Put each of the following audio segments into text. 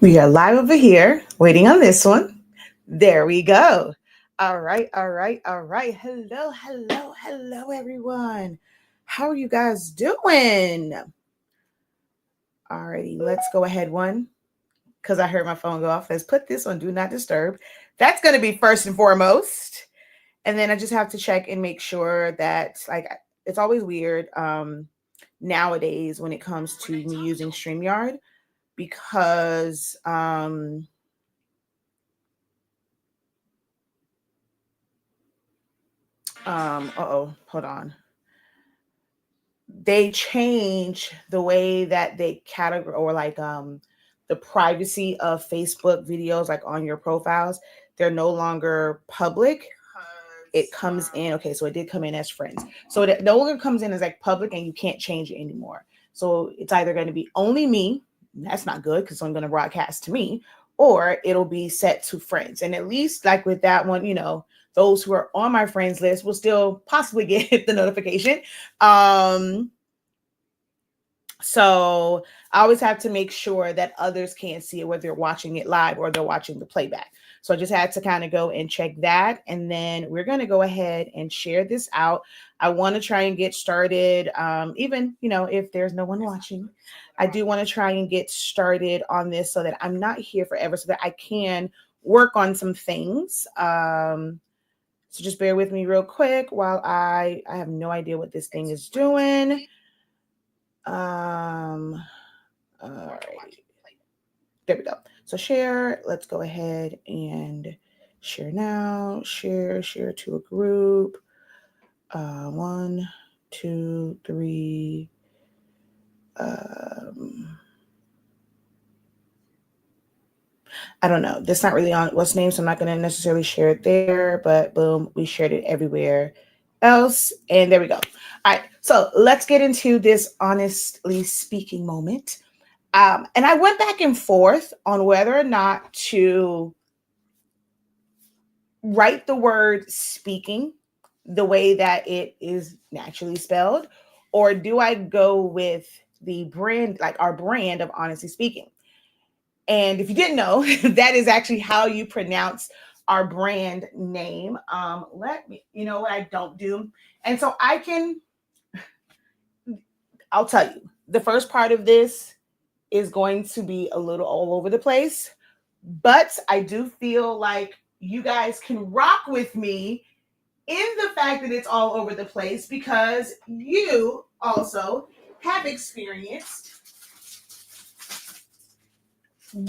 We are live over here, waiting on this one. There we go. All right, all right, all right. Hello, hello, hello, everyone. How are you guys doing? Alrighty, let's go ahead one because I heard my phone go off. Let's put this on Do Not Disturb. That's going to be first and foremost. And then I just have to check and make sure that, like, it's always weird nowadays when it comes to me using StreamYard because hold on. They change the way that they categorize or the privacy of Facebook videos like on your profiles. They're no longer public. It comes in, okay, so it did come in as friends. So it no longer comes in as like public and you can't change it anymore. So it's either going to be only me, that's not good because I'm going to broadcast to me, or it'll be set to friends. And at least like with that one, those who are on my friends list will still possibly get the notification. So I always have to make sure that others can't see it, whether they're watching it live or they're watching the playback. So I just had to kind of go and check that. And then we're going to go ahead and share this out. I want to try and get started. Even, if there's no one watching, I do want to try and get started on this so that I'm not here forever, so that I can work on some things. So just bear with me real quick while I have no idea what this thing is doing. All right. There we go. So share, let's go ahead and share now. Share to a group. 1, 2, 3. I don't know. That's not really on what's name, so I'm not going to necessarily share it there, but boom, we shared it everywhere else. And there we go. All right. So let's get into this honestly speaking moment. And I went back and forth on whether or not to write the word speaking the way that it is naturally spelled, or do I go with the brand, like our brand of honestly speaking? And if you didn't know, that is actually how you pronounce our brand name. Let me, what I don't do. And so I'll tell you, the first part of this is going to be a little all over the place, but I do feel like you guys can rock with me in the fact that it's all over the place because you also have experienced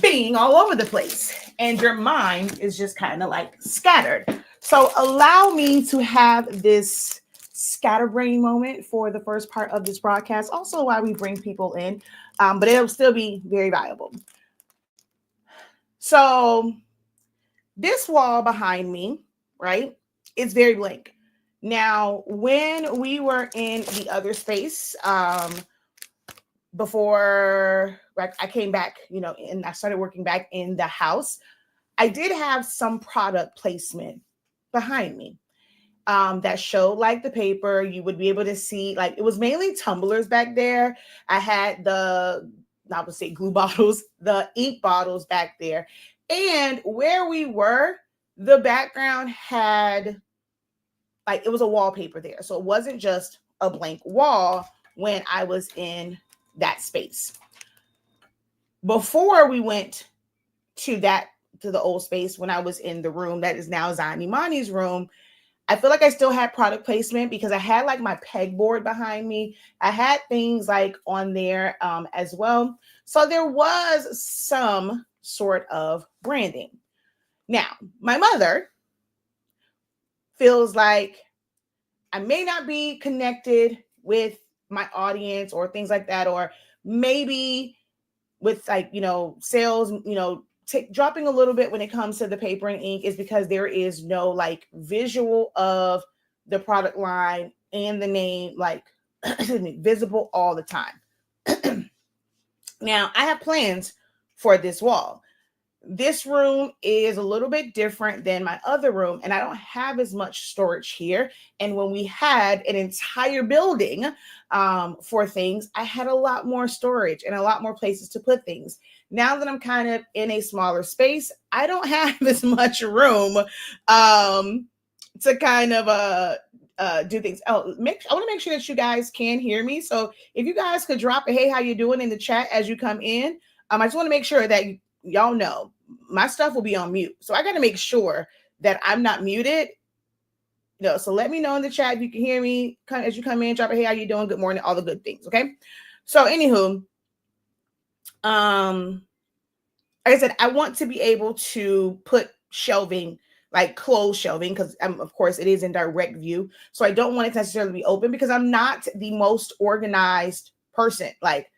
being all over the place and your mind is just kind of like scattered. So allow me to have this scatterbrain moment for the first part of this broadcast, also while we bring people in, but it'll still be very valuable. So this wall behind me, right, it's very blank. Now, when we were in the other space, before I came back, and I started working back in the house, I did have some product placement behind me that showed like the paper. You would be able to see, like, it was mainly tumblers back there. I had I would say glue bottles, the ink bottles back there. And where we were, the background had, like, it was a wallpaper there. So it wasn't just a blank wall when I was in that space. Before we went to the old space, when I was in the room that is now Zion Imani's room, I feel like I still had product placement because I had like my pegboard behind me. I had things like on there as well. So there was some sort of branding. Now, my mother feels like I may not be connected with my audience or things like that, or maybe with like, sales, dropping a little bit when it comes to the paper and ink is because there is no like visual of the product line and the name like visible all the time. Now, I have plans for this wall. This room is a little bit different than my other room, and I don't have as much storage here. And when we had an entire building for things, I had a lot more storage and a lot more places to put things. Now that I'm kind of in a smaller space, I don't have as much room to kind of do things. Oh, I want to make sure that you guys can hear me. So if you guys could drop a hey, how you doing in the chat as you come in. I just want to make sure that y'all know my stuff will be on mute. So I got to make sure that I'm not muted. So let me know in the chat if you can hear me as you come in. Drop a hey, how you doing? Good morning, all the good things. Okay. So anywho, like I said, I want to be able to put shelving, like closed shelving, because of course it is in direct view. So I don't want it to necessarily be open because I'm not the most organized person. Like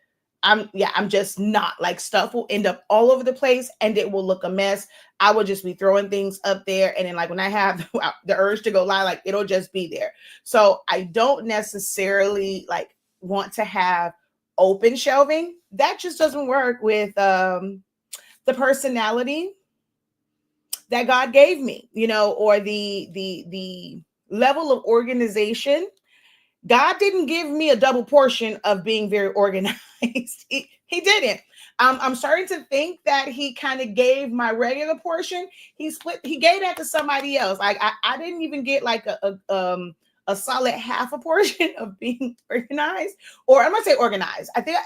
I'm just not. Like stuff will end up all over the place and it will look a mess. I will just be throwing things up there. And then like when I have the urge to go lie, like it'll just be there. So I don't necessarily like want to have open shelving. That just doesn't work with the personality that God gave me, or the level of organization. God didn't give me a double portion of being very organized. he didn't. I'm starting to think that he kind of gave my regular portion. He gave that to somebody else. Like I didn't even get like a solid half a portion of being organized. Or I'm gonna say organized. I think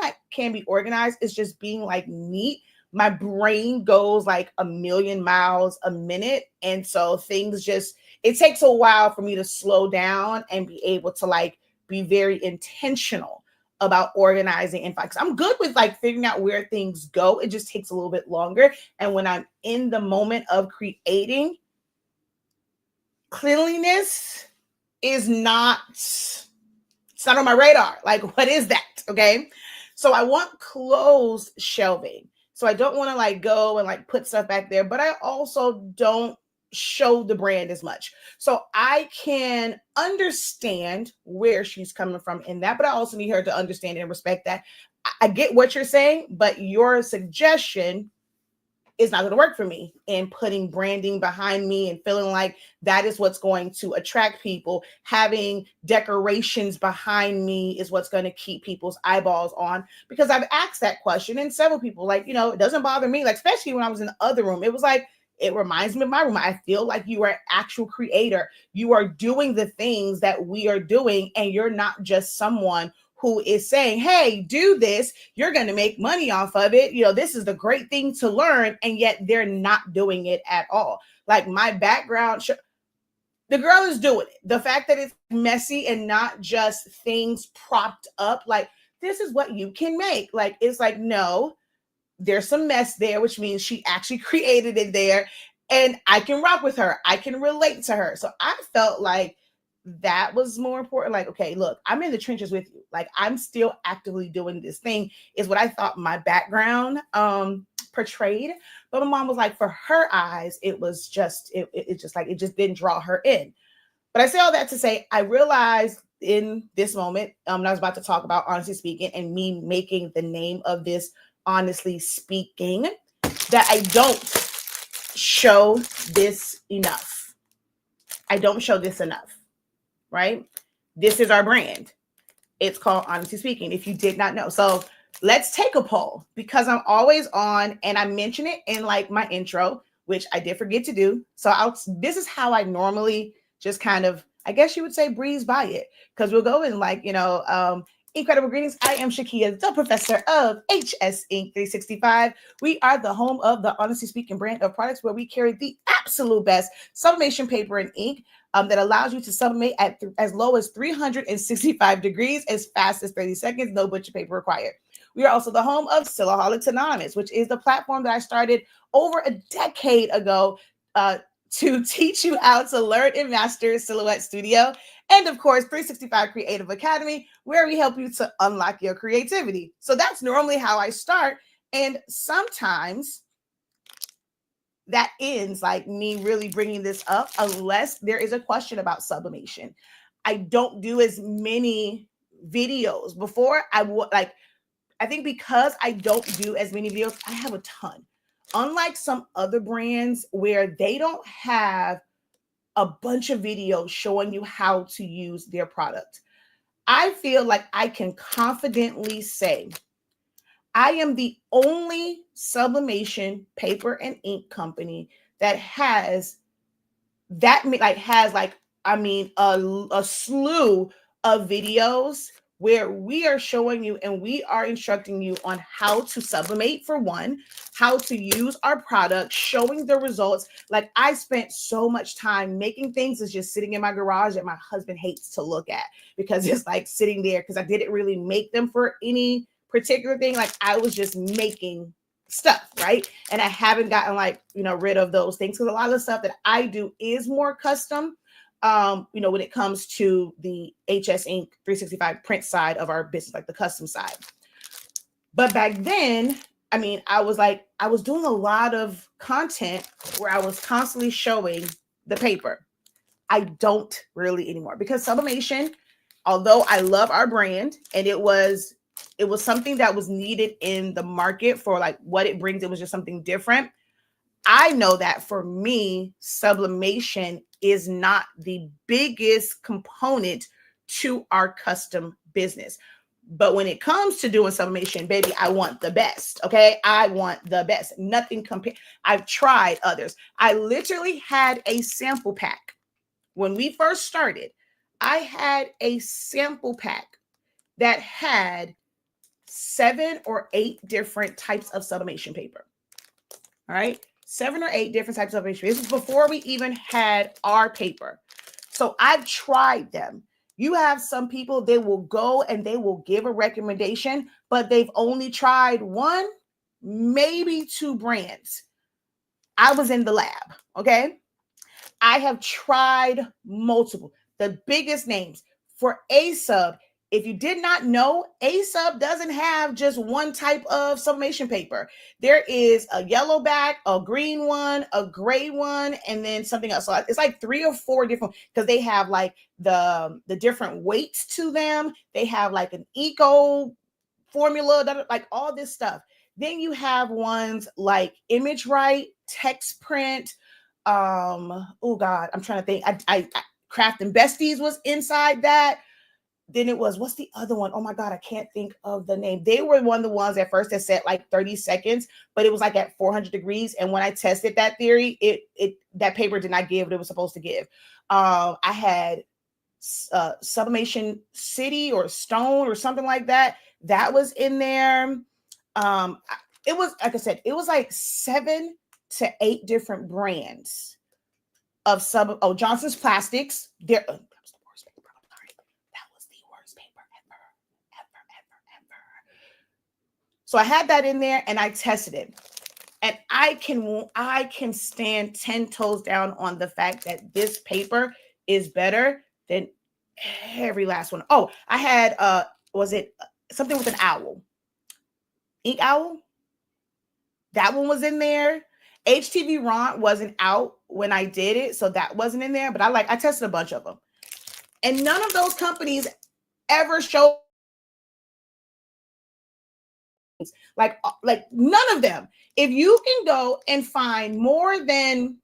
I can be organized. It's just being like neat. My brain goes like a million miles a minute. And so it takes a while for me to slow down and be able to like be very intentional about organizing and because I'm good with like figuring out where things go. It just takes a little bit longer. And when I'm in the moment of creating, cleanliness is not, it's not on my radar. Like, what is that? Okay. So I want closed shelving. So I don't want to like go and like put stuff back there, but I also don't show the brand as much. So I can understand where she's coming from in that, but I also need her to understand and respect that. I get what you're saying, but your suggestion is not going to work for me in putting branding behind me and feeling like that is what's going to attract people. Having decorations behind me is what's going to keep people's eyeballs on, because I've asked that question and several people like, it doesn't bother me. Like, especially when I was in the other room, it was like, it reminds me of my room. I feel like you are an actual creator. You are doing the things that we are doing, and you're not just someone who is saying, hey, do this, you're going to make money off of it. This is the great thing to learn. And yet they're not doing it at all. Like my background, the girl is doing it. The fact that it's messy and not just things propped up, like this is what you can make. Like, it's like, no, there's some mess there, which means she actually created it there. And I can rock with her. I can relate to her. So I felt like that was more important. Like, okay, look, I'm in the trenches with you. Like, I'm still actively doing this thing, is what I thought my background portrayed. But my mom was like, for her eyes, it was just, it just like, it just didn't draw her in. But I say all that to say, I realized in this moment, I was about to talk about honestly speaking and me making the name of this honestly speaking, that I don't show this enough. I don't show this enough. Right? This is our brand. It's called Honestly Speaking, if you did not know. So let's take a poll, because I'm always on, and I mention it in like my intro, which I did forget to do. So this is how I normally just kind of, I guess you would say, breeze by it, because we'll go in like, incredible greetings. I am Shakeya, the professor of HS Inc. 365. We are the home of the Honestly Speaking brand of products, where we carry the absolute best sublimation paper and ink that allows you to sublimate at as low as 365 degrees, as fast as 30 seconds, no butcher paper required. We are also the home of Silaholics Anonymous, which is the platform that I started over a decade ago to teach you how to learn and master Silhouette Studio. And of course, 365 Creative Academy, where we help you to unlock your creativity. So that's normally how I start. And sometimes that ends like me really bringing this up, unless there is a question about sublimation. I don't do as many videos. Before I would, like, I think because I don't do as many videos, I have a ton unlike some other brands where they don't have a bunch of videos showing you how to use their product, I feel like I can confidently say I am the only sublimation paper and ink company that has I mean a slew of videos where we are showing you and we are instructing you on how to sublimate, for one, how to use our product, showing the results. Like, I spent so much time making things that's just sitting in my garage that my husband hates to look at because it's like sitting there, because I didn't really make them for any particular thing. Like, I was just making stuff, right? And I haven't gotten rid of those things, because a lot of the stuff that I do is more custom. When it comes to the HS Ink 365 print side of our business, like the custom side. But back then, I mean, I was doing a lot of content where I was constantly showing the paper. I don't really anymore, because sublimation, although I love our brand and it was something that was needed in the market for like what it brings, it was just something different. I know that for me, sublimation is not the biggest component to our custom business. But when it comes to doing sublimation, baby, I want the best. Okay. I want the best. Nothing compared. I've tried others. I literally had a sample pack. When we first started, I had a sample pack that had 7 or 8 different types of sublimation paper. All right. 7 or 8 different types of sublimation. This is before we even had our paper. So I've tried them. You have some people, they will go and they will give a recommendation, but they've only tried 1, maybe 2 brands. I was in the lab. Okay. I have tried multiple, the biggest names. For A-Sub, if you did not know, A-Sub doesn't have just one type of sublimation paper. There is a yellow back, a green one, a gray one, and then something else. So it's like 3 or 4 different, because they have like the different weights to them. They have like an eco formula, like all this stuff. Then you have ones like Image Right, Text Print. Oh God, I'm trying to think. I Craft and Besties was inside that. Then it was, what's the other one? Oh my God, I can't think of the name. They were one of the ones at first that said like 30 seconds, but it was like at 400 degrees. And when I tested that theory, that paper did not give what it was supposed to give. I had Sublimation City or Stone or something like that. That was in there. It was, like I said, it was like 7 to 8 different brands of Johnson's Plastics. That was the worst paper. I'm sorry. That was the worst paper ever. So I had that in there and I tested it. And I can stand 10 toes down on the fact that this paper is better than every last one. Oh, I had was it something with an owl? Ink Owl? That one was in there. HTV Ron wasn't out when I did it, so that wasn't in there. But I tested a bunch of them, and none of those companies ever showed like none of them. If you can go and find more than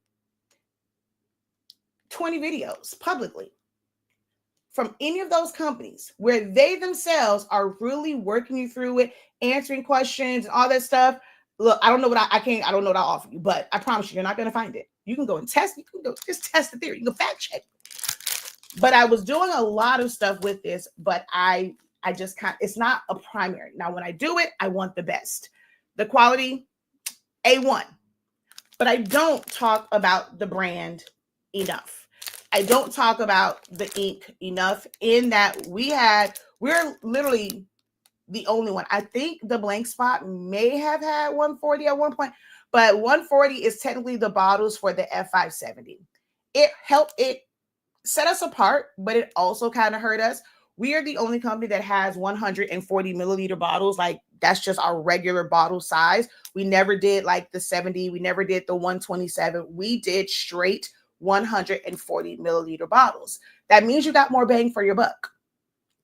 20 videos publicly from any of those companies where they themselves are really working you through it, answering questions and all that stuff. Look, I don't know what I don't know what I'll offer you, but I promise you're not going to find it. You can go and test. You can go just test the theory. You can fact check. But I was doing a lot of stuff with this, but I just can't. It's not a primary. Now, when I do it, I want the best. The quality, A1. But I don't talk about the brand enough. I don't talk about the ink enough, in that we're literally the only one. I think the Blank Spot may have had 140 at one point, but 140 is technically the bottles for the F570. It set us apart, but it also kind of hurt us. We are the only company that has 140 milliliter bottles. Like, that's just our regular bottle size. We never did like the 70. We never did the 127. We did straight 140 milliliter bottles. That means you got more bang for your buck.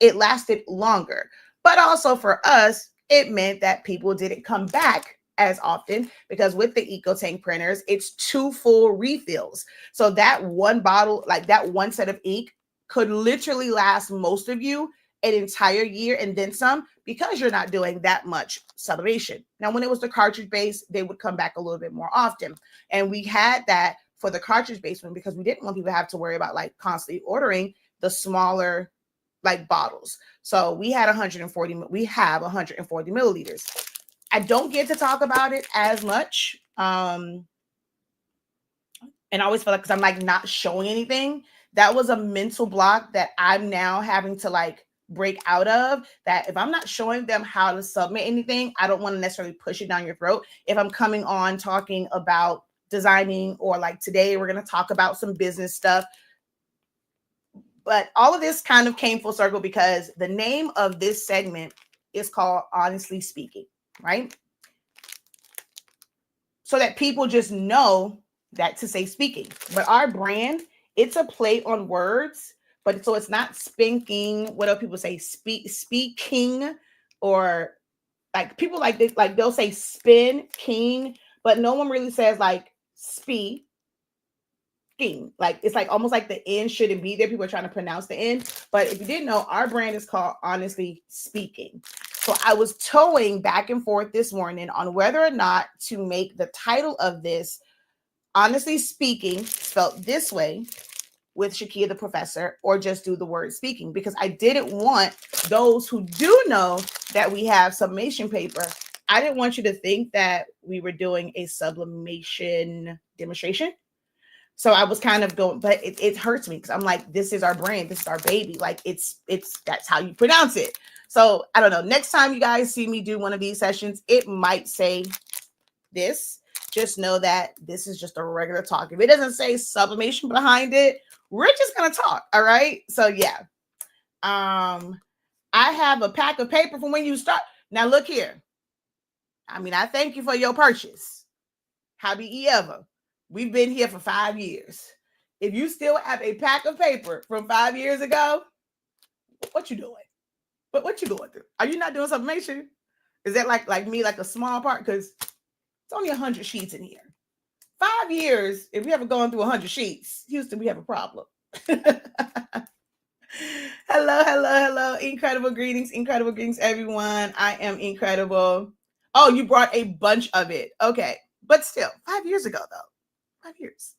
It lasted longer. But also for us, it meant that people didn't come back as often because with the Eco Tank printers, it's 2 full refills. So that one bottle, like that one set of ink could literally last most of you an entire year and then some because you're not doing that much sublimation. Now, when it was the cartridge base, they would come back a little bit more often. And we had that for the cartridge base one because we didn't want people to have to worry about like constantly ordering the smaller like bottles. So we had 140, we have 140 milliliters. I don't get to talk about it as much. And I always feel like because I'm like not showing anything, that was a mental block that I'm now having to like break out of, that if I'm not showing them how to submit anything, I don't want to necessarily push it down your throat. If I'm coming on talking about designing, or like today we're going to talk about some business stuff. But all of this kind of came full circle because the name of this segment is called Honestly Speaking, right? So that people just know that to say speaking. But our brand, it's a play on words, but so it's not spinking. What do people say? Speaking, or like people like this, like they'll say spin king, but no one really says like speak. Like it's like almost like the N shouldn't be there. People are trying to pronounce the N, but if you didn't know, our brand is called Honestly Speaking. So I was towing back and forth this morning on whether or not to make the title of this Honestly Speaking, spelled this way, with Shakeya the Professor, or just do the word speaking, because I didn't want those who do know that we have sublimation paper. I didn't want you to think that we were doing a sublimation demonstration. So I was kind of going, but it hurts me because I'm like, this is our brand, this is our baby. Like it's that's how you pronounce it. So I don't know. Next time you guys see me do one of these sessions, it might say this. Just know that this is just a regular talk. If it doesn't say sublimation behind it, we're just gonna talk. All right. So yeah. I have a pack of paper from when you start. Now look here. I mean, I thank you for your purchase. Happy ye ever. We've been here for 5 years. If you still have a pack of paper from 5 years ago, what you doing? What you going through? Are you not doing sublimation? Is that like me, like a small part? Because it's only 100 sheets in here. 5 years, if we haven't gone through 100 sheets, Houston, we have a problem. Hello. Incredible greetings, everyone. I am incredible. Oh, you brought a bunch of it. Okay. But still, 5 years ago, though. 5 years.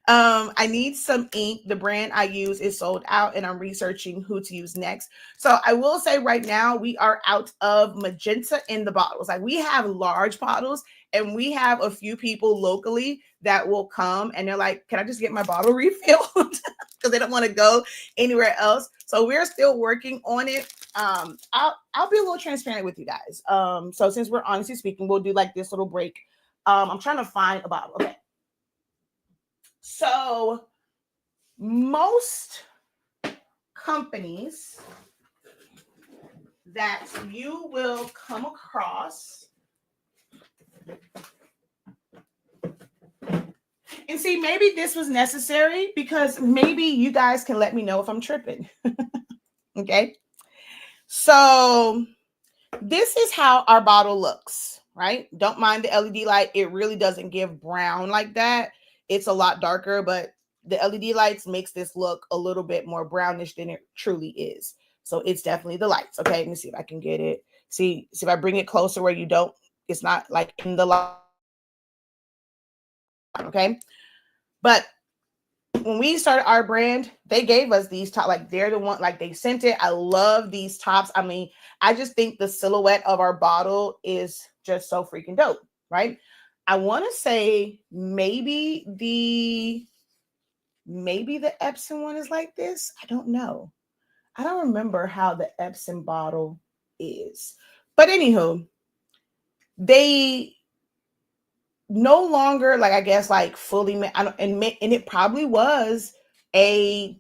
I need some ink. The brand I use is sold out, and I'm researching who to use next. So I will say right now, we are out of magenta in the bottles. Like we have large bottles, and we have a few people locally that will come and they're like, can I just get my bottle refilled? Because they don't want to go anywhere else. So we're still working on it. I'll be a little transparent with you guys. So since we're honestly speaking, we'll do like this little break. I'm trying to find a bottle. Okay. So most companies that you will come across, and see, maybe this was necessary because maybe you guys can let me know if I'm tripping. Okay. So this is how our bottle looks, right? Don't mind the LED light. It really doesn't give brown like that. It's a lot darker, but the LED lights makes this look a little bit more brownish than it truly is. So it's definitely the lights. Okay, let me see if I can get it. See if I bring it closer where you don't, it's not like in the light. Okay. But when we started our brand, they gave us these top, like they're the one, like they sent it. I love these tops. I mean, I just think the silhouette of our bottle is just so freaking dope, right? I want to say maybe the Epson one is like this. I don't know. I don't remember how the Epson bottle is. But anywho, they no longer, like I guess, like fully, and it probably was a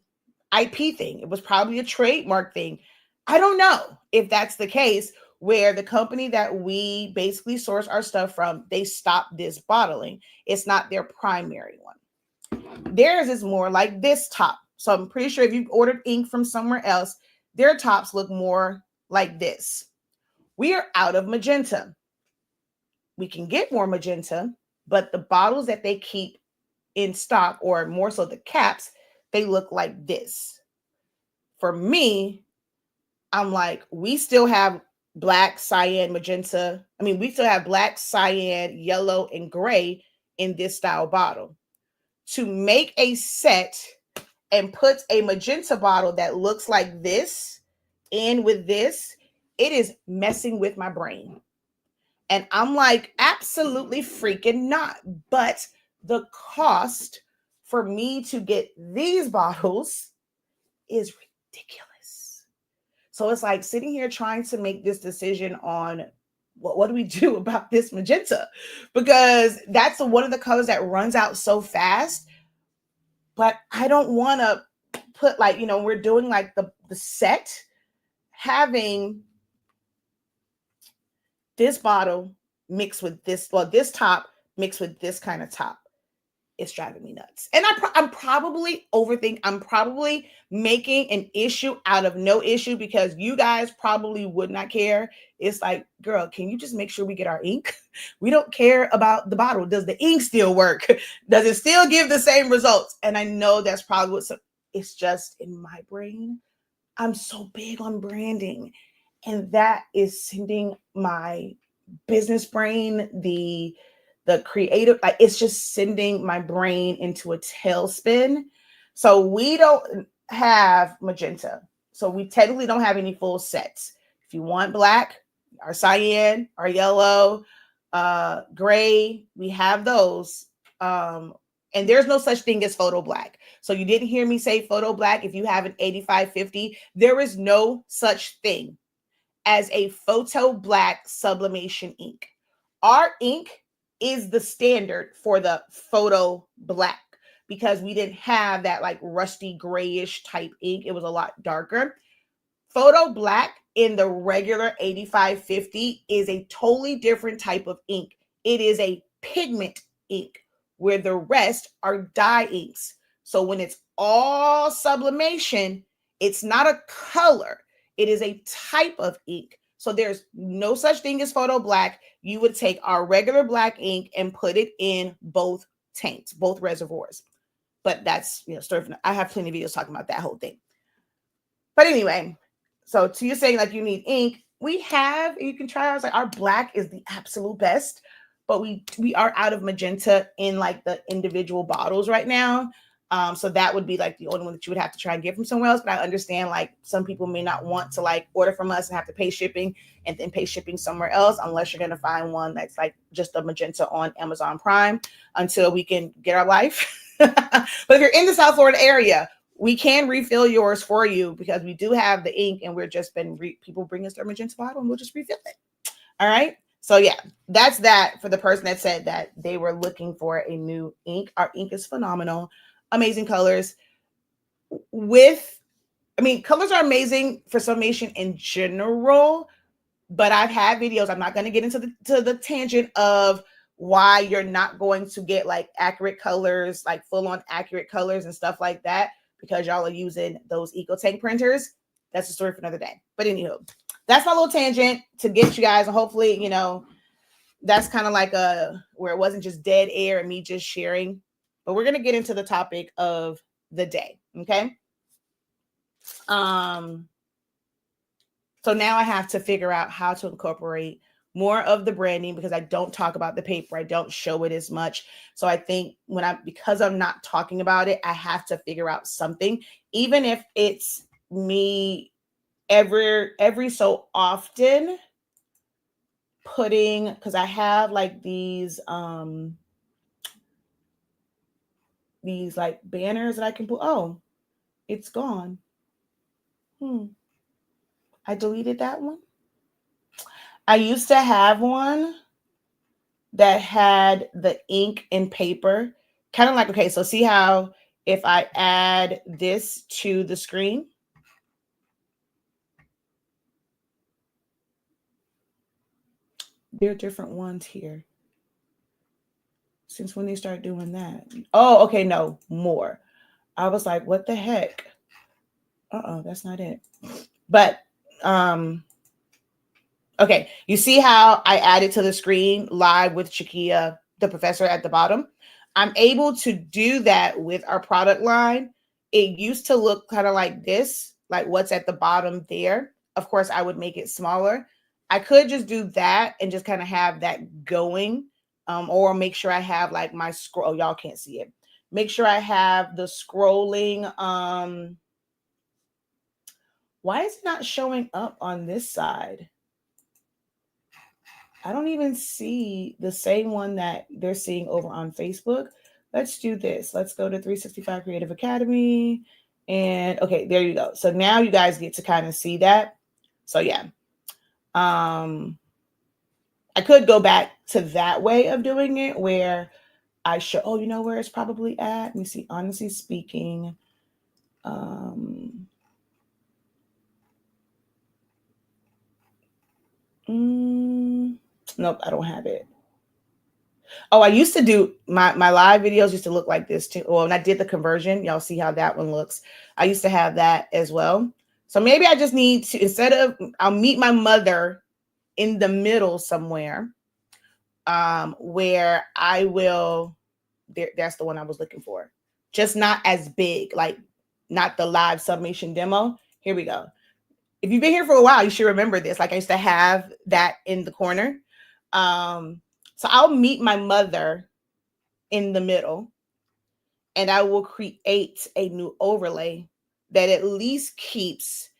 IP thing. It was probably a trademark thing. I don't know if that's the case, where the company that we basically source our stuff from, they stopped this bottling. It's not their primary one. Theirs is more like this top. So I'm pretty sure if you've ordered ink from somewhere else, their tops look more like this. We are out of magenta. we can get more magenta, but the bottles that they keep in stock, or more so the caps, they look like this. For me, I'm like, we still have black, cyan, magenta. I mean, we still have black, cyan, yellow, and gray in this style bottle. To make a set and put a magenta bottle that looks like this in with this, it is messing with my brain. And I'm like, absolutely freaking not. But the cost for me to get these bottles is ridiculous. So it's like sitting here trying to make this decision on what do we do about this magenta? Because that's one of the colors that runs out so fast. But I don't want to put, like, we're doing like the set, having this bottle mixed with this, well, this top mixed with this kind of top. It's driving me nuts. And I'm probably overthinking. I'm probably making an issue out of no issue, because you guys probably would not care. It's like, girl, can you just make sure we get our ink? We don't care about the bottle. Does the ink still work? Does it still give the same results? And I know that's probably what it's just in my brain. I'm so big on branding, and that is sending my business brain, the creative, like, it's just sending my brain into a tailspin. So we don't have magenta, so we technically don't have any full sets. If you want black, our cyan, our yellow, gray, we have those. And there's no such thing as photo black. So you didn't hear me say photo black. If you have an 8550, there is no such thing as a photo black sublimation ink. Our ink is the standard for the photo black, because we didn't have that like rusty grayish type ink. It was a lot darker. Photo black in the regular 8550 is a totally different type of ink. It is a pigment ink, where the rest are dye inks. So when it's all sublimation, it's not a color. It is a type of ink. So there's no such thing as photo black. You would take our regular black ink and put it in both tanks, both reservoirs. But that's, I have plenty of videos talking about that whole thing. But anyway, so to you saying like you need ink, we have, you can try ours. Like, our black is the absolute best, but we are out of magenta in like the individual bottles right now. So that would be like the only one that you would have to try and get from somewhere else. But I understand like some people may not want to like order from us and have to pay shipping and then pay shipping somewhere else, unless you're going to find one that's like just a magenta on Amazon Prime until we can get our life. But if you're in the South Florida area, we can refill yours for you, because we do have the ink, and we're just been people bring us their magenta bottle and we'll just refill it. All right. So yeah, that's that for the person that said that they were looking for a new ink. Our ink is phenomenal. Amazing colors. Colors are amazing for summation in general, but I've had videos. I'm not going to get into the tangent of why you're not going to get like accurate colors, like full on accurate colors and stuff like that, because y'all are using those EcoTank printers. That's a story for another day. But anywho, that's my little tangent to get you guys, and hopefully, that's kind of like where it wasn't just dead air and me just sharing. But we're going to get into the topic of the day. Okay. So now I have to figure out how to incorporate more of the branding, because I don't talk about the paper. I don't show it as much. So I think because I'm not talking about it, I have to figure out something, even if it's me every so often putting, because I have like these like banners that I can put. Oh, it's gone. I deleted that one. I used to have one that had the ink and paper, kind of like, okay, so see how if I add this to the screen, there are different ones here. Since when they start doing that? Oh, okay, no, more. I was like, what the heck? That's not it. But Okay, you see how I added to the screen live with Shakeya, the professor at the bottom? I'm able to do that with our product line. It used to look kind of like this, like what's at the bottom there. Of course, I would make it smaller. I could just do that and just kind of have that going, or make sure I have like my scroll. Oh, y'all can't see it. Make sure I have the scrolling. Why is it not showing up on this side? I don't even see the same one that they're seeing over on Facebook. Let's do this. Let's go to 365 Creative Academy. And okay, there you go. So now you guys get to kind of see that. So yeah. I could go back to that way of doing it where I show, oh, you know where it's probably at? Let me see. Honestly speaking, nope, I don't have it. Oh, I used to do my live videos used to look like this too. Well, when I did the conversion, y'all see how that one looks. I used to have that as well. So maybe I just need to, instead of, I'll meet my mother in the middle somewhere, where I will, that's the one I was looking for. Just not as big, like not the live submission demo. Here we go. If you've been here for a while, you should remember this. Like I used to have that in the corner. So I'll meet my mother in the middle, and I will create a new overlay that at least keeps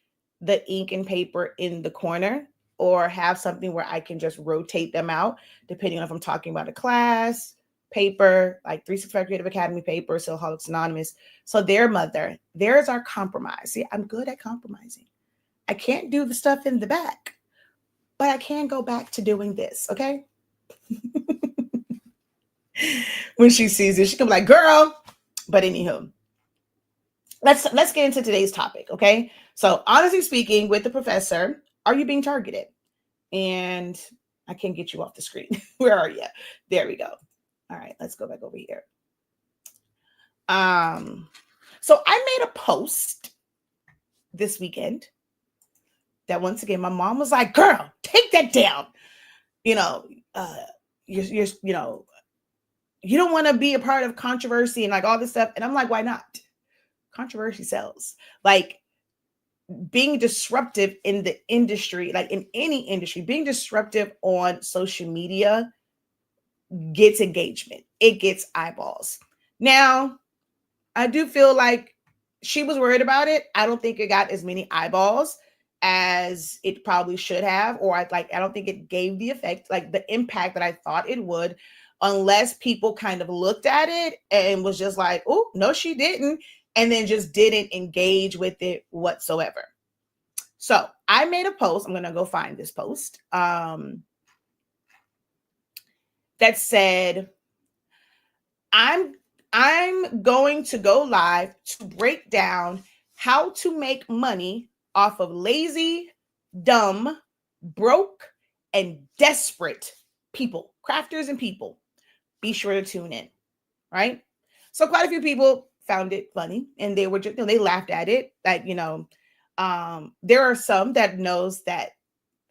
the ink and paper in the corner, or have something where I can just rotate them out depending on if I'm talking about a class, paper, like 365 Creative Academy paper, Silholics Anonymous. So their mother, there's our compromise. See, I'm good at compromising. I can't do the stuff in the back, but I can go back to doing this, okay? When she sees it, she can be like, girl. But anywho, let's get into today's topic, okay? So honestly speaking, with the professor, are you being targeted? And I can't get you off the screen. Where are you? There we go. All right, let's go back over here. So I made a post this weekend that, once again, my mom was like, girl, take that down. You know, you're you know, you don't want to be a part of controversy and like all this stuff. And I'm like, why not? Controversy sells. Like, being disruptive in the industry, like in any industry, being disruptive on social media gets engagement. It gets eyeballs. Now, I do feel like she was worried about it. I don't think it got as many eyeballs as it probably should have, or I don't think it gave the effect, like the impact that I thought it would, unless people kind of looked at it and was just like, oh, no, she didn't, and then just didn't engage with it whatsoever. So I made a post. I'm going to go find this post that said, I'm going to go live to break down how to make money off of lazy, dumb, broke, and desperate people, crafters and people. Be sure to tune in, right? So quite a few people found it funny, and they were just, they laughed at it. Like, there are some that knows that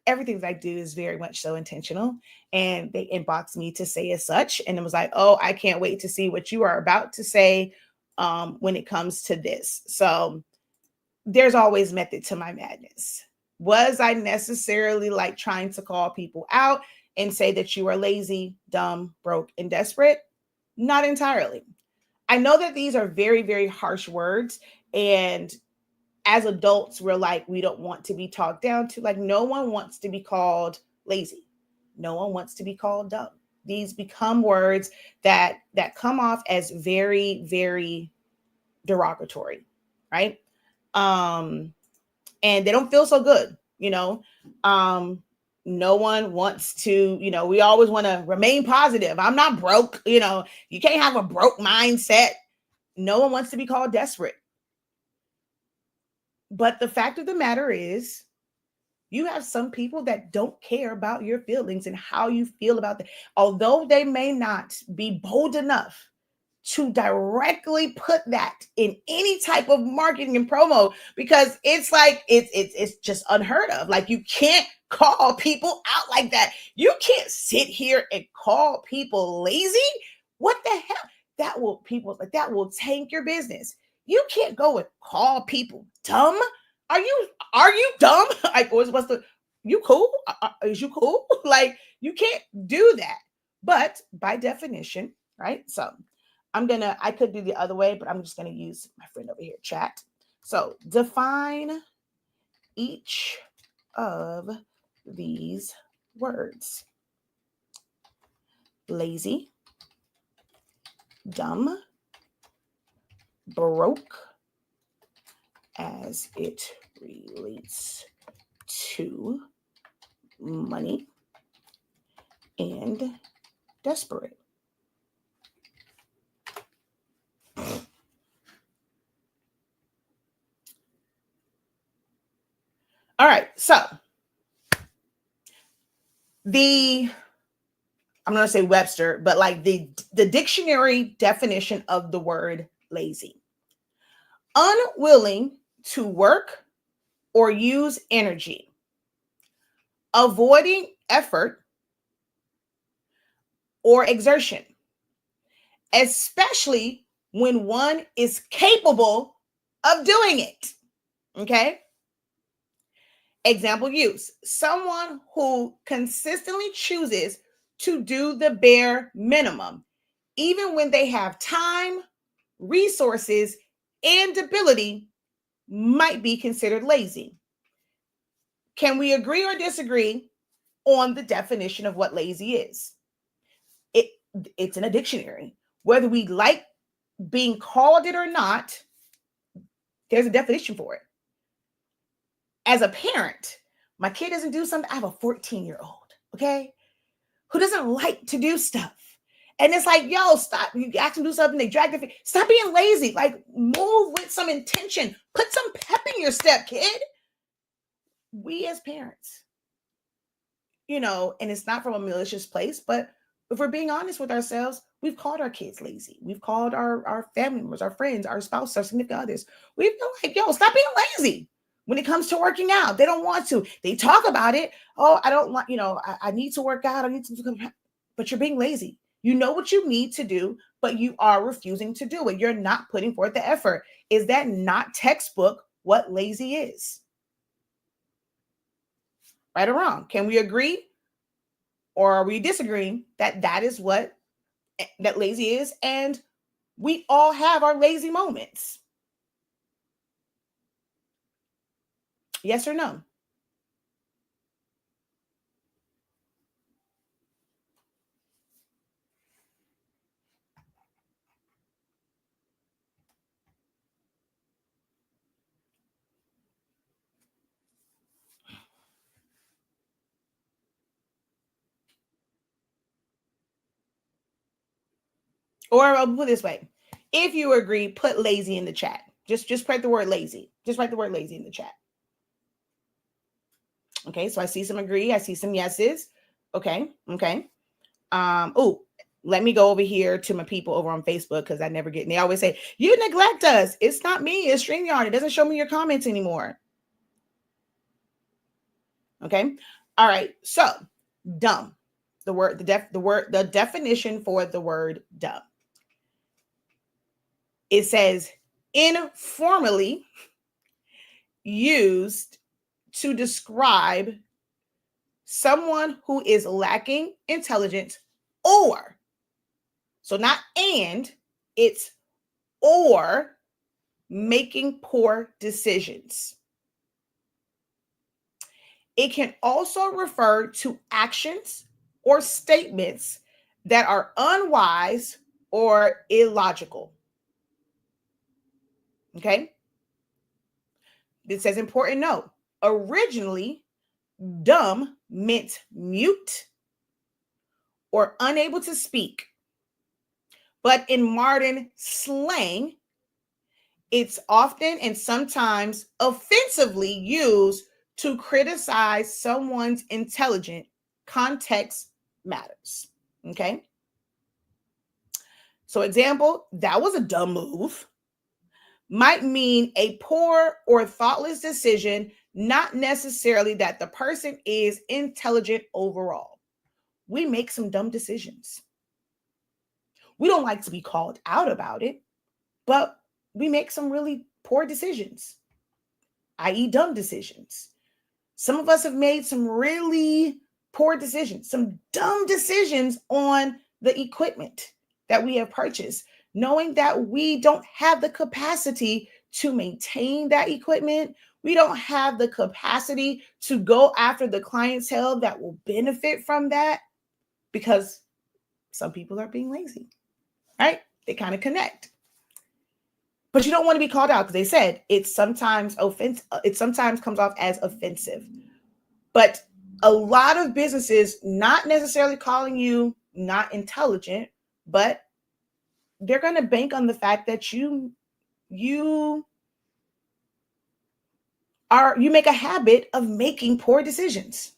everything that I do is very much so intentional, and they inboxed me to say as such. And it was like, oh, I can't wait to see what you are about to say when it comes to this. So there's always method to my madness. Was I necessarily like trying to call people out and say that you are lazy, dumb, broke, and desperate? Not entirely. I know that these are very, very harsh words, and as adults, we're like, we don't want to be talked down to. Like, no one wants to be called lazy. No one wants to be called dumb. These become words that come off as very, very derogatory, right? And they don't feel so good, no one wants to, we always want to remain positive. I'm not broke, you can't have a broke mindset. No one wants to be called desperate. But the fact of the matter is, you have some people that don't care about your feelings and how you feel about them. Although they may not be bold enough to directly put that in any type of marketing and promo, because it's like it's just unheard of. Like, you can't call people out like that. You can't sit here and call people lazy. What the hell? That will tank your business. You can't go and call people dumb. Are you dumb? Like, what's the you cool? Is you cool? Like, you can't do that. But by definition, right? So I could do the other way, but I'm just gonna use my friend over here, chat. So define each of these words: lazy, dumb, broke, as it relates to money, and desperate. All right, so I'm going to say Webster, but like the dictionary definition of the word lazy: unwilling to work or use energy, avoiding effort or exertion, especially when one is capable of doing it. Okay. Example use: someone who consistently chooses to do the bare minimum, even when they have time, resources, and ability, might be considered lazy. Can we agree or disagree on the definition of what lazy is? It, it's in a dictionary. Whether we like being called it or not, there's a definition for it. As a parent, my kid doesn't do something. I have a 14-year-old, okay, who doesn't like to do stuff. And it's like, yo, stop. You ask them to do something, they drag their feet. Stop being lazy. Like, move with some intention. Put some pep in your step, kid. We as parents, and it's not from a malicious place, but if we're being honest with ourselves, we've called our kids lazy. We've called our family members, our friends, our spouses, our significant others. We've been like, yo, stop being lazy. When it comes to working out, they don't want to. They talk about it. Oh, I don't want, I need to work out. I need to, but you're being lazy. You know what you need to do, but you are refusing to do it. You're not putting forth the effort. Is that not textbook what lazy is? Right or wrong? Can we agree, or are we disagreeing that is what that lazy is? And we all have our lazy moments. Yes or no? Or I'll put it this way: if you agree, put lazy in the chat. Just write the word lazy. Just write the word lazy in the chat. Okay, so I see some agree. I see some yeses. Okay. Oh, let me go over here to my people over on Facebook, because I never get, and they always say, you neglect us. It's not me, it's StreamYard. It doesn't show me your comments anymore. Okay. All right. So dumb. The definition for the word dumb. It says informally used to describe someone who is lacking intelligence, or, so not and, it's or, making poor decisions. It can also refer to actions or statements that are unwise or illogical. Okay. It says important note: originally, dumb meant mute or unable to speak. But in modern slang, it's often and sometimes offensively used to criticize someone's intelligence. Context matters. Okay. So, example, that was a dumb move, might mean a poor or thoughtless decision, not necessarily that the person is intelligent overall. We make some dumb decisions. We don't like to be called out about it, but we make some really poor decisions, i.e., dumb decisions. Some of us have made some really poor decisions, some dumb decisions on the equipment that we have purchased, knowing that we don't have the capacity to maintain that equipment. We don't have the capacity to go after the clientele that will benefit from that because some people are being lazy, right? They kind of connect. But you don't want to be called out because they said it sometimes comes off as offensive. But a lot of businesses not necessarily calling you not intelligent, but they're going to bank on the fact that you make a habit of making poor decisions.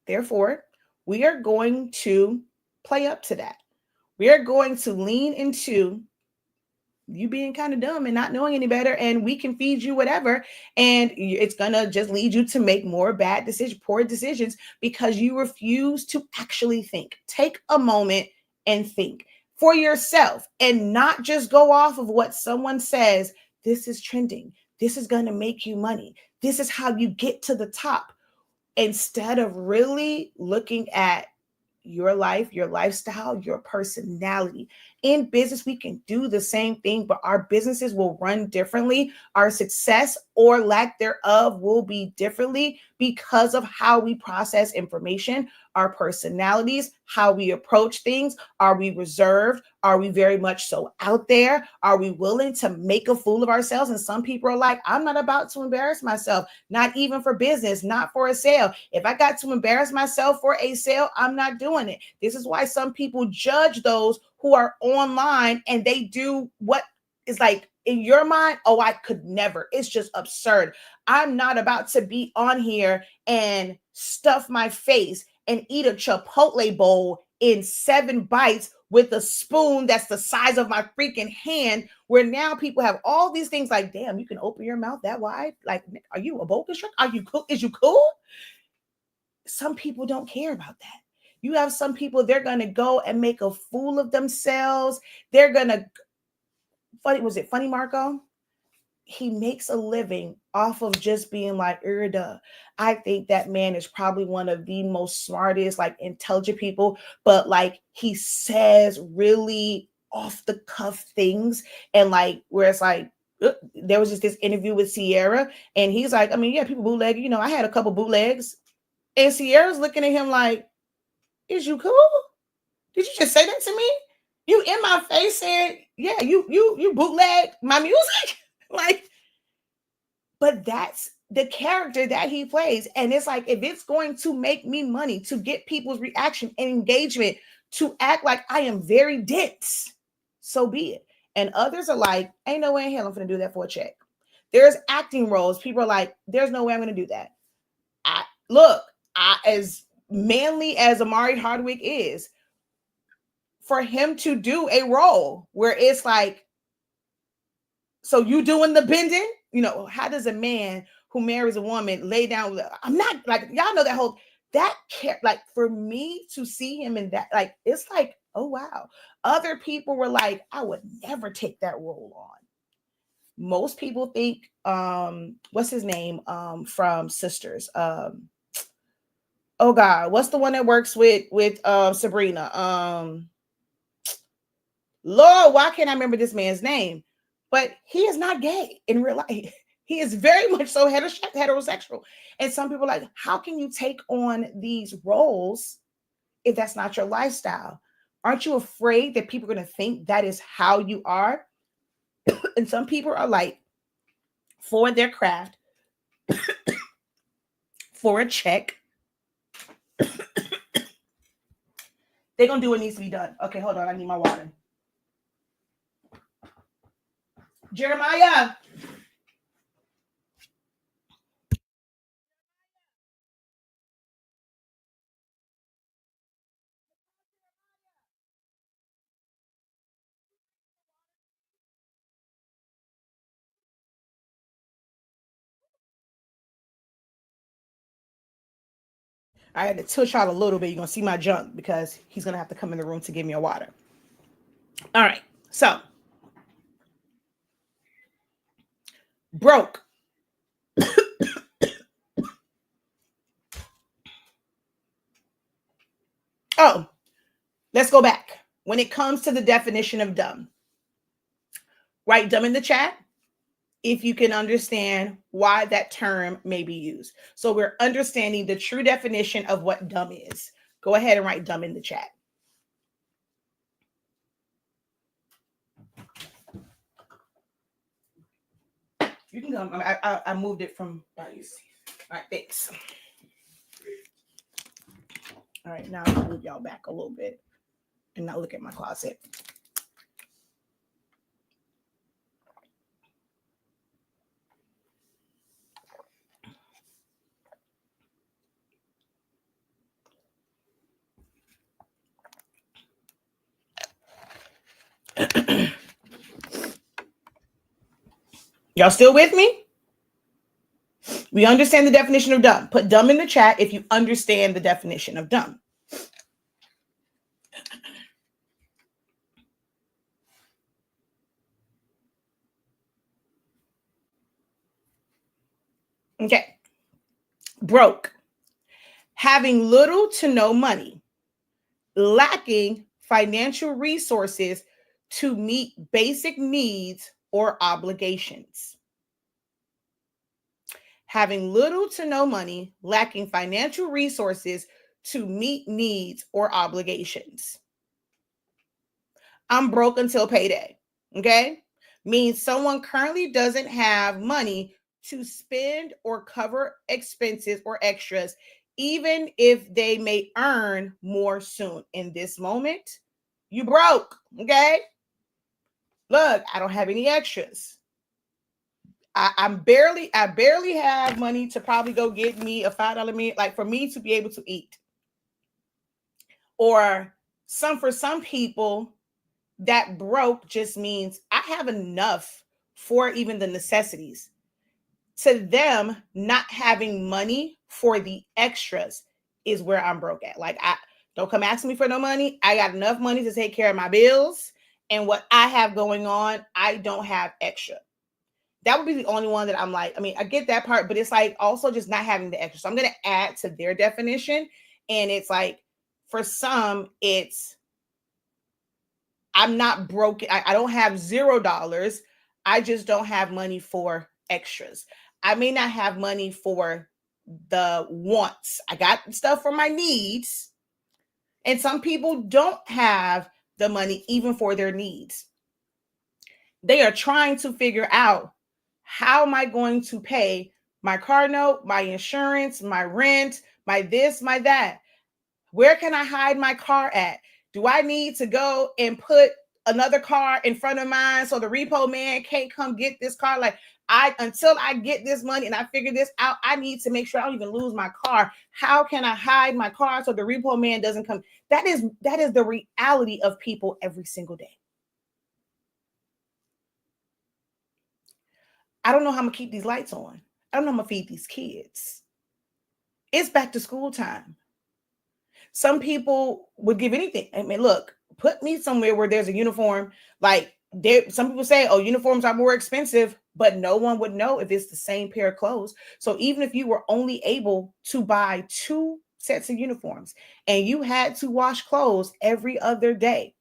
Therefore, we are going to play up to that. We are going to lean into you being kind of dumb and not knowing any better, and we can feed you whatever, and it's gonna just lead you to make more bad decisions, poor decisions, because you refuse to actually think. Take a moment and think for yourself and not just go off of what someone says. This is trending, this is gonna make you money, this is how you get to the top, instead of really looking at your life, your lifestyle, your personality. In business, we can do the same thing, but our businesses will run differently. Our success or lack thereof will be differently because of how we process information, our personalities, how we approach things. Are we reserved? Are we very much so out there? Are we willing to make a fool of ourselves? And some people are like, I'm not about to embarrass myself, not even for business, not for a sale. If I got to embarrass myself for a sale, I'm not doing it. This is why some people judge those who are online and they do what is like in your mind. Oh, I could never. It's just absurd. I'm not about to be on here and stuff my face and eat a Chipotle bowl in 7 bites with a spoon that's the size of my freaking hand, where now people have all these things like, damn, you can open your mouth that wide? Like, are you a bogus truck? Are you cool? Is you cool? Some people don't care about that. You have some people, they're going to go and make a fool of themselves. They're going to, funny Marco? He makes a living off of just being like, duh. I think that man is probably one of the most smartest, like intelligent people, but like he says really off the cuff things. And like, where it's like, there was just this interview with Sierra, and he's like, I mean, yeah, people bootleg, I had a couple bootlegs. And Sierra's looking at him like, is you cool? Did you just say that to me? You in my face saying, yeah, you bootleg my music? Like, but that's the character that he plays. And it's like, if it's going to make me money, to get people's reaction and engagement, to act like I am very dense, so be it. And others are like, ain't no way in hell I'm going to do that for a check. There's acting roles. People are like, there's no way I'm going to do that. As manly as Amari Hardwick is, for him to do a role where it's like, so you doing the bending? How does a man who marries a woman lay down? I'm not like, y'all know that whole, like, for me to see him in that, like, it's like, oh, wow. Other people were like, I would never take that role on. Most people think, what's his name? From Sisters. Oh God, what's the one that works with Sabrina? Lord, why can't I remember this man's name? But he is not gay in real life. He is very much so heterosexual. And some people are like, how can you take on these roles if that's not your lifestyle? Aren't you afraid that people are going to think that is how you are? And some people are like, for their craft, for a check, they're going to do what needs to be done. Okay, hold on. I need my water. Jeremiah. I had to tush out a little bit. You're going to see my junk because he's going to have to come in the room to give me a water. All right. So, broke. Oh, let's go back. When it comes to the definition of dumb, write dumb in the chat if you can understand why that term may be used. So we're understanding the true definition of what dumb is. Go ahead and write dumb in the chat. You can come. I moved it from. All right, thanks. All right, now I'll move y'all back a little bit and now look at my closet. Y'all still with me? We understand the definition of dumb. Put dumb in the chat if you understand the definition of dumb. Okay. Broke. Having little to no money. Lacking financial resources to meet basic needs or obligations. Having little to no money, lacking financial resources to meet needs or obligations. I'm broke until payday. Okay? Means someone currently doesn't have money to spend or cover expenses or extras, even if they may earn more soon. In this moment, you broke. Okay? Look, I don't have any extras. I barely have money to probably go get me a $5 meal, like for me to be able to eat. Or for some people, that broke just means I have enough for even the necessities. To them, not having money for the extras is where I'm broke at. Like, I don't come ask me for no money. I got enough money to take care of my bills, and what I have going on, I don't have extra. That would be the only one that I'm like, I mean, I get that part, but it's like also just not having the extra. So I'm going to add to their definition. And it's like, for some, it's, I'm not broke. I don't have $0. I just don't have money for extras. I may not have money for the wants. I got stuff for my needs. And some people don't have the money even for their needs. They are trying to figure out, how am I going to pay my car note, my insurance, my rent, my this, my that? Where can I hide my car at? Do I need to go and put another car in front of mine so the repo man can't come get this car? Like, until I get this money and I figure this out, I need to make sure I don't even lose my car. How can I hide my car so the repo man doesn't come? That is the reality of people every single day. I don't know how I'm gonna keep these lights on. I don't know how I'm gonna feed these kids. It's back to school time. Some people would give anything. I mean, look, put me somewhere where there's a uniform. Like, some people say, oh, uniforms are more expensive, but no one would know if it's the same pair of clothes. So even if you were only able to buy 2 sets of uniforms and you had to wash clothes every other day,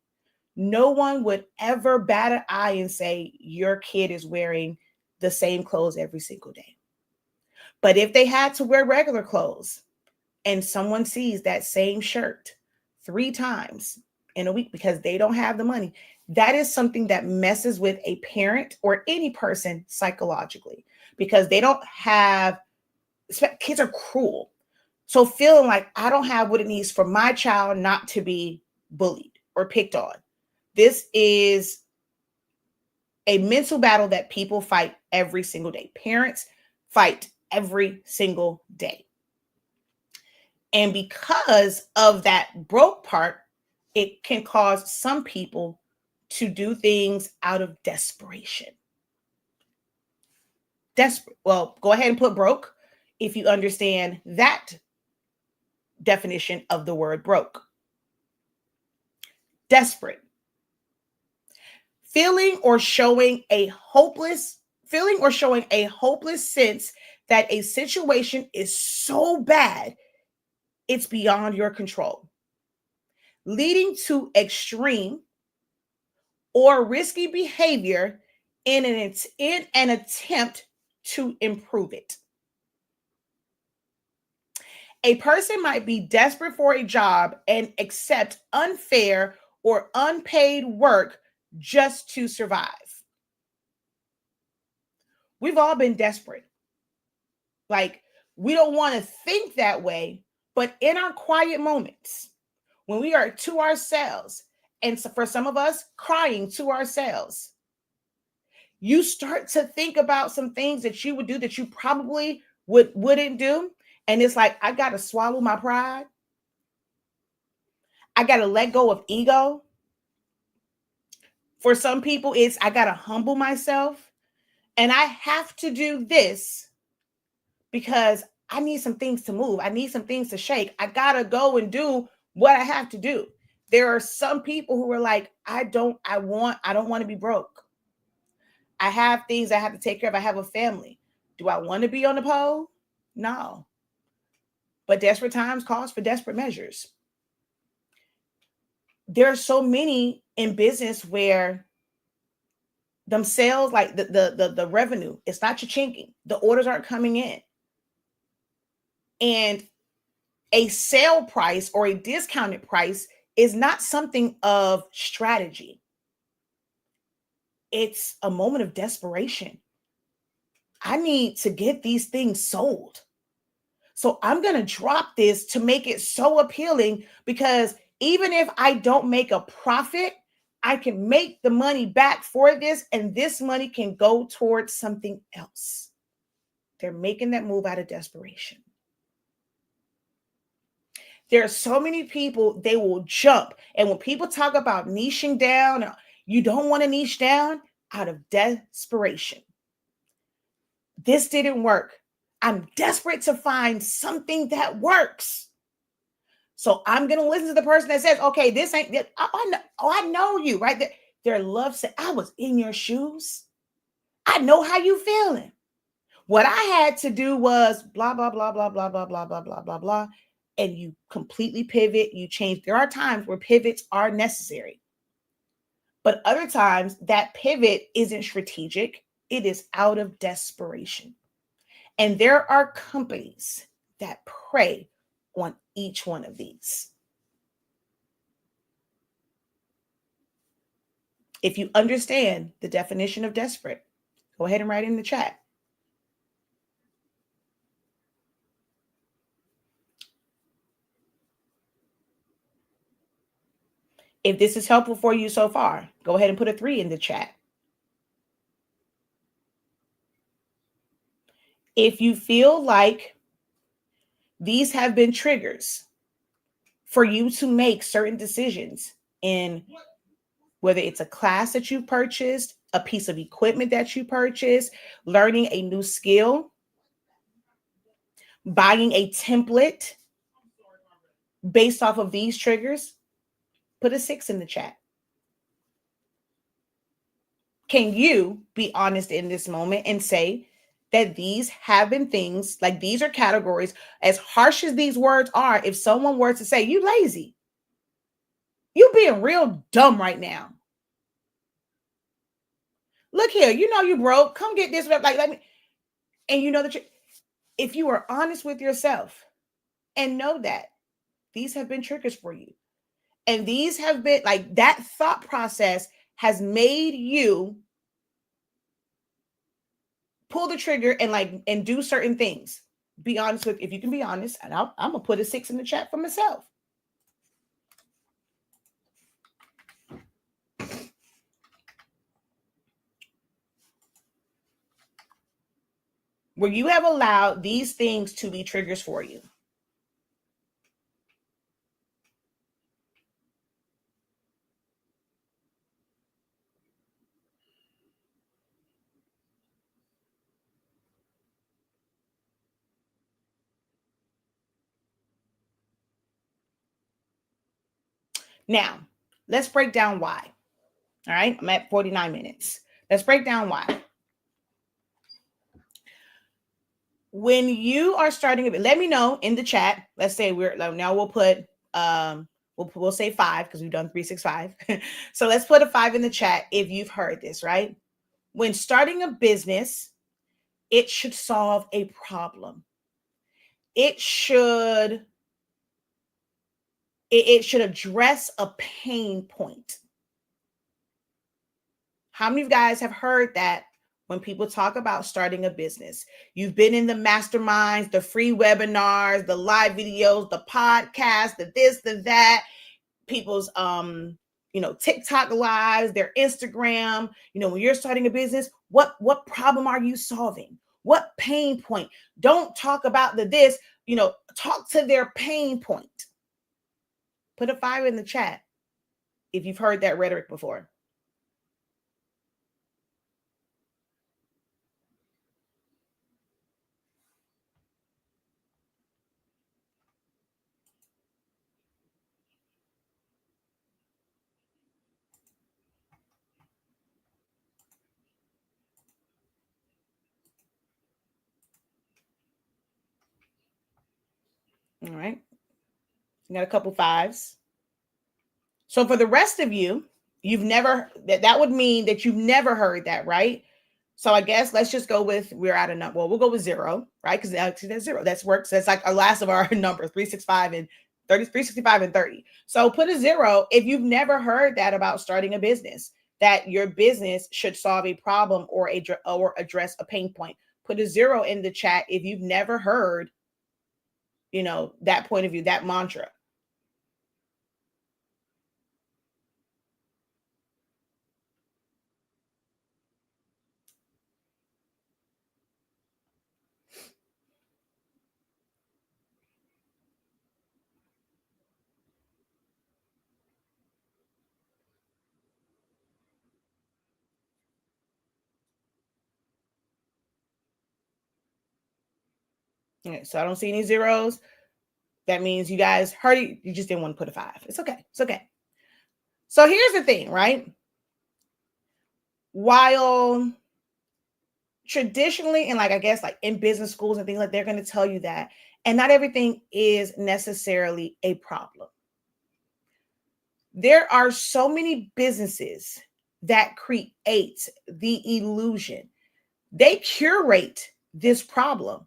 no one would ever bat an eye and say your kid is wearing the same clothes every single day. But if they had to wear regular clothes and someone sees that same shirt 3 times in a week because they don't have the money, that is something that messes with a parent or any person psychologically, because they don't have, kids are cruel. So feeling like I don't have what it needs for my child not to be bullied or picked on. This is a mental battle that people fight every single day. Parents fight every single day. And because of that broke part, it can cause some people to do things out of desperation. Desperate. Well, go ahead and put broke if you understand that definition of the word broke. Desperate. Feeling or showing a hopeless sense that a situation is so bad it's beyond your control, leading to extreme or risky behavior in an attempt to improve it. A person might be desperate for a job and accept unfair or unpaid work just to survive. We've all been desperate. Like, we don't want to think that way, but in our quiet moments, when we are to ourselves, and so for some of us, crying to ourselves, you start to think about some things that you would do that you probably wouldn't do. And it's like, I got to swallow my pride. I got to let go of ego. For some people, it's I got to humble myself. And I have to do this because I need some things to move. I need some things to shake. I got to go and do what I have to do. There are some people who are like, I don't want to be broke. I have things I have to take care of. I have a family. Do I want to be on the pole? No. But desperate times calls for desperate measures. There are so many in business where themselves, like the revenue, it's not chinking. The orders aren't coming in. And a sale price or a discounted price is not something of strategy. It's a moment of desperation. I need to get these things sold. So I'm going to drop this to make it so appealing, because even if I don't make a profit, I can make the money back for this, and this money can go towards something else. They're making that move out of desperation. There are so many people, they will jump. And when people talk about niching down, you don't want to niche down out of desperation. This didn't work. I'm desperate to find something that works. So I'm going to listen to the person that says, okay, this ain't, I know you, right? Their love said, I was in your shoes. I know how you feeling. What I had to do was blah, blah, blah, blah, blah, blah, blah, blah, blah, blah, blah. And you completely pivot, you change. There are times where pivots are necessary. But other times that pivot isn't strategic. It is out of desperation. And there are companies that prey on each one of these. If you understand the definition of desperate, go ahead and write in the chat. If this is helpful for you so far, go ahead and put a 3 in the chat. If you feel like these have been triggers for you to make certain decisions in whether it's a class that you purchased, a piece of equipment that you purchased, learning a new skill, buying a template based off of these triggers, put a 6 in the chat. Can you be honest in this moment and say that these have been things, like these are categories, as harsh as these words are, if someone were to say, you lazy, you being real dumb right now. Look here, you know you broke. Come get this. Like, let me. And you know that if you are honest with yourself and know that these have been triggers for you, and these have been like that thought process has made you pull the trigger and do certain things. Be honest with, if you can be honest, and I'm gonna put a 6 in the chat for myself. Where you have allowed these things to be triggers for you. Now, let's break down why. All right, I'm at 49 minutes. Let's break down why. When you are starting, let me know in the chat. Let's say now we'll put we'll say 5 because we've done 365. So let's put a 5 in the chat if you've heard this, right? When starting a business, it should solve a problem. It should address a pain point. How many of you guys have heard that when people talk about starting a business? You've been in the masterminds, the free webinars, the live videos, the podcast, the this, the that, people's TikTok lives, their Instagram. When you're starting a business, what problem are you solving? What pain point? Don't talk about the this, talk to their pain point. Put a 5 in the chat if you've heard that rhetoric before. All right. You got a couple 5s. So for the rest of you, you've never, that would mean that you've never heard that, right? So I guess let's just go with, we're at a number. Well, we'll go with 0, right? Because that's 0. That works. That's like our last of our numbers, 365 and 30, 365 and 30. So put a 0 if you've never heard that about starting a business, that your business should solve a problem or address a pain point. Put a 0 in the chat if you've never heard, that point of view, that mantra. Okay, so I don't see any 0s. That means you guys heard it. You just didn't want to put a 5. It's okay. It's okay. So here's the thing, right? While traditionally, and like, I guess like in business schools and things like, they're going to tell you that, and not everything is necessarily a problem. There are so many businesses that create the illusion. They curate this problem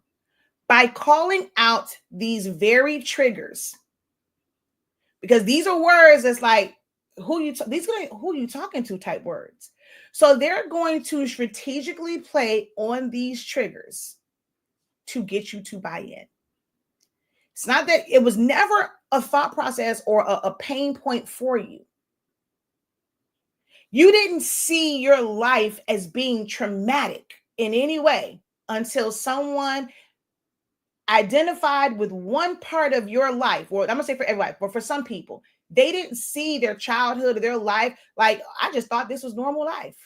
by calling out these very triggers, because these are words that's like, who you talking to type words. So they're going to strategically play on these triggers to get you to buy in. It's not that it was never a thought process or a pain point for you. You didn't see your life as being traumatic in any way until someone identified with one part of your life. Or I'm gonna say for everybody, but for some people, they didn't see their childhood or their life like, I just thought this was normal life.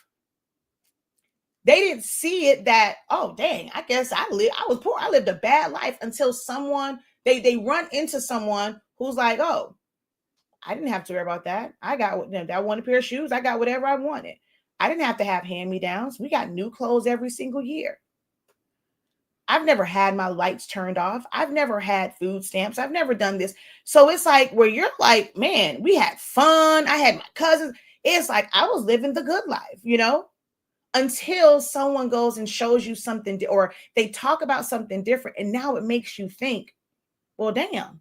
They didn't see it that, oh dang, I guess I was poor. I lived a bad life, until someone they run into someone who's like, oh, I didn't have to worry about that. I got that one pair of shoes. I got whatever I wanted. I didn't have to have hand-me-downs. We got new clothes every single year. I've never had my lights turned off. I've never had food stamps. I've never done this. So it's like, where you're like, man, we had fun. I had my cousins. It's like I was living the good life, until someone goes and shows you something, or they talk about something different. And now it makes you think, well, damn.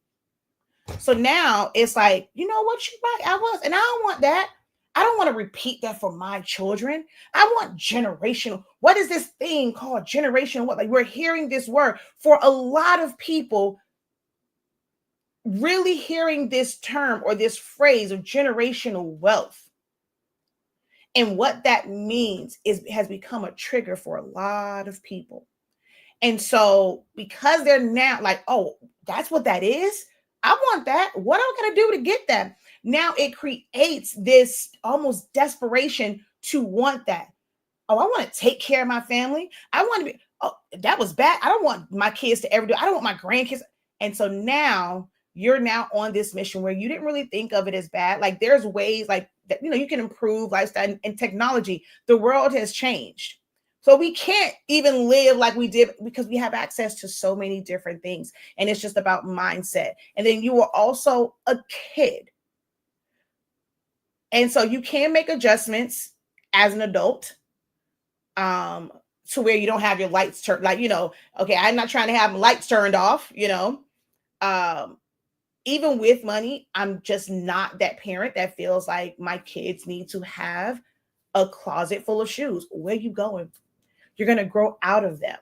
So now it's like, you know what, you right, I was, and I don't want that. I don't want to repeat that for my children. I want generational. What is this thing called generational? What, like, we're hearing this word for a lot of people, really hearing this term or this phrase of generational wealth. And what that means has become a trigger for a lot of people. And so because they're now like, oh, that's what that is. I want that. What am I going to do to get that? Now it creates this almost desperation to want that. Oh, I want to take care of my family. I want to be, oh, that was bad. I don't want my kids to ever do. I don't want my grandkids. And so now you're now on this mission where you didn't really think of it as bad. Like there's ways like that, you can improve lifestyle and technology. The world has changed. So we can't even live like we did because we have access to so many different things. And it's just about mindset. And then you were also a kid. And so you can make adjustments as an adult. To where you don't have your lights turned, like, okay, I'm not trying to have lights turned off, Um, even with money, I'm just not that parent that feels like my kids need to have a closet full of shoes. Where are you going? You're going to grow out of them.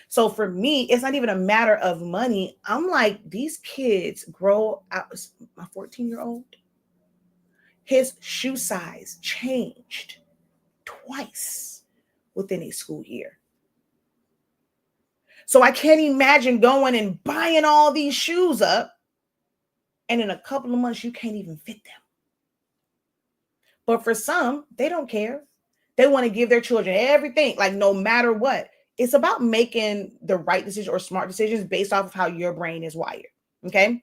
So for me, it's not even a matter of money. I'm like, these kids grow out. My 14-year-old, his shoe size changed twice within a school year. So I can't imagine going and buying all these shoes up, and in a couple of months, you can't even fit them. But for some, they don't care. They want to give their children everything, like no matter what. It's about making the right decision or smart decisions based off of how your brain is wired. Okay.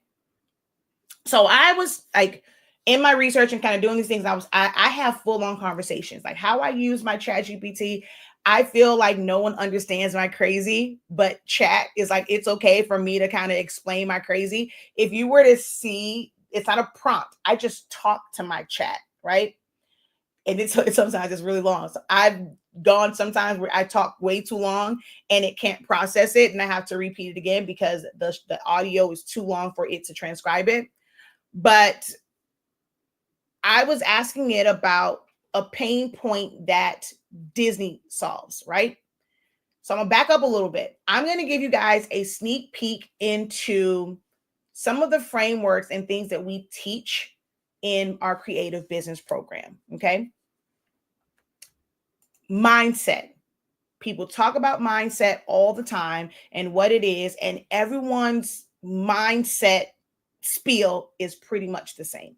So I was like in my research and kind of doing these things. I have full-on conversations, like how I use my chat GPT. I feel like no one understands my crazy, but chat is like, it's okay for me to kind of explain my crazy. If you were to see, it's not a prompt. I just talk to my chat, right? And it's sometimes it's really long. So I've gone sometimes where I talk way too long and it can't process it, and I have to repeat it again because the audio is too long for it to transcribe it. But I was asking it about a pain point that Disney solves, right? So I'm gonna back up a little bit. I'm gonna give you guys a sneak peek into some of the frameworks and things that we teach in our creative business program. Okay. Mindset. People talk about mindset all the time and what it is, and everyone's mindset spiel is pretty much the same.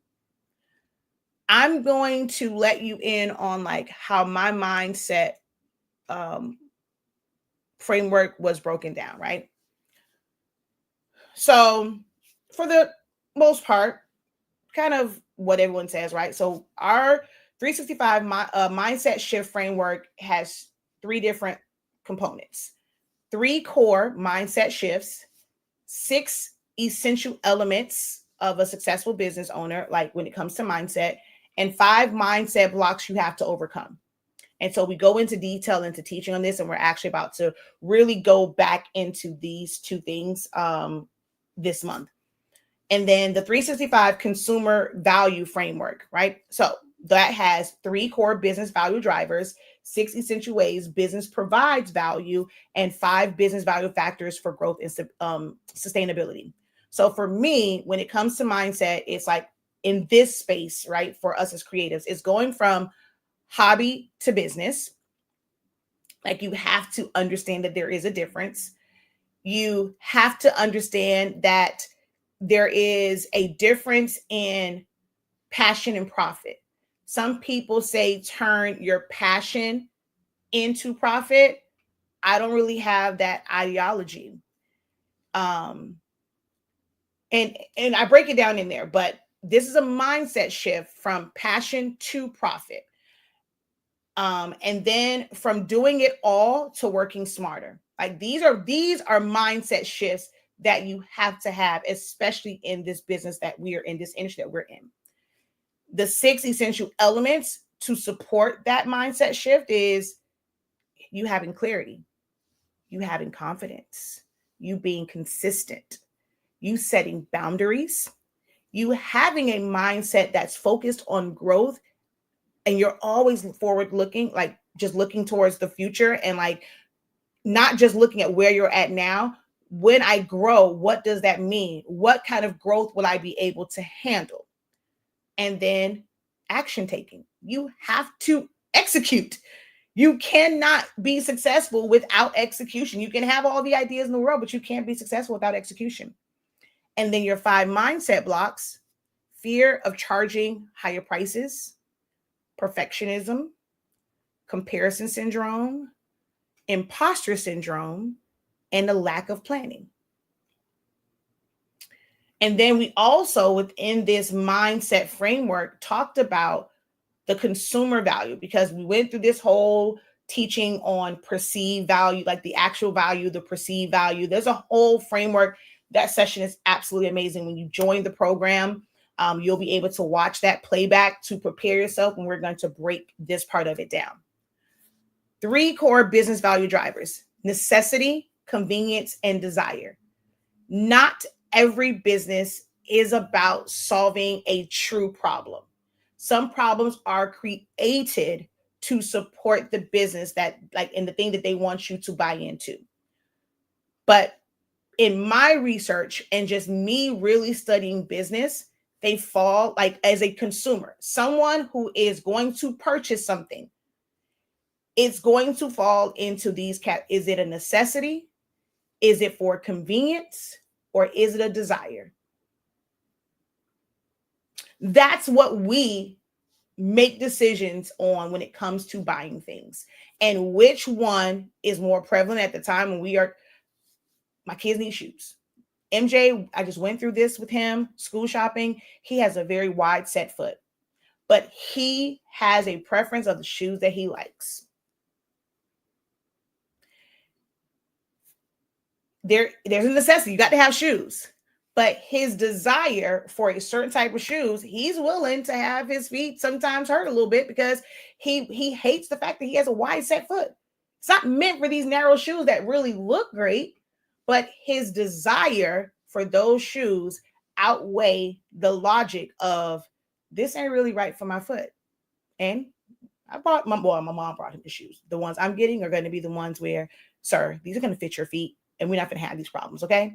I'm going to let you in on like how my mindset um, framework was broken down, right? So, for the most part, kind of what everyone says, right? So, our 365 mindset shift framework has three different components: three core mindset shifts, six essential elements of a successful business owner, like when it comes to mindset, and five mindset blocks you have to overcome. And so we go into detail into teaching on this, and we're actually about to really go back into these two things this month. And then the 365 consumer value framework, right? So that has three core business value drivers, six essential ways business provides value, and five business value factors for growth and sustainability. So for me, when it comes to mindset, it's like in this space, right? For us as creatives, it's going from hobby to business. Like you have to understand that there is a difference. You have to understand that there is a difference in passion and profit. Some people say turn your passion into profit. I don't really have that ideology. Um, and I break it down in there, but this is a mindset shift from passion to profit. And then from doing it all to working smarter. Like these are mindset shifts that you have to have, especially in this business that we are in, this industry that we're in. The six essential elements to support that mindset shift is you having clarity, you having confidence, you being consistent, you setting boundaries, you having a mindset that's focused on growth, and you're always forward looking, like just looking towards the future, and like not just looking at where you're at now. When I grow, what does that mean? What kind of growth will I be able to handle? And then action taking. You have to execute. You cannot be successful without execution. You can have all the ideas in the world, but you can't be successful without execution. And then your five mindset blocks: fear of charging higher prices, perfectionism, comparison syndrome, imposter syndrome, and a lack of planning. And then we also, within this mindset framework, talked about the consumer value, because we went through this whole teaching on perceived value, like the actual value, the perceived value. There's a whole framework. That session is absolutely amazing. When you join the program, you'll be able to watch that playback to prepare yourself. And we're going to break this part of it down. 3 core business value drivers: necessity, convenience, and desire. Not every business is about solving a true problem. Some problems are created to support the business that, like, in the thing that they want you to buy into. But in my research and just me really studying business, they fall, like, as a consumer, someone who is going to purchase something, it's going to fall into these is it a necessity? Is it for convenience? Or is it a desire? That's what we make decisions on when it comes to buying things. And which one is more prevalent at the time when my kids need shoes. MJ, I just went through this with him, school shopping. He has a very wide set foot, but he has a preference of the shoes that he likes. There's a necessity. You got to have shoes. But his desire for a certain type of shoes, he's willing to have his feet sometimes hurt a little bit, because he hates the fact that he has a wide set foot. It's not meant for these narrow shoes that really look great, but his desire for those shoes outweigh the logic of, this ain't really right for my foot. And my mom brought him the shoes. The ones I'm getting are going to be the ones where, sir, these are going to fit your feet, and we're not going to have these problems, okay?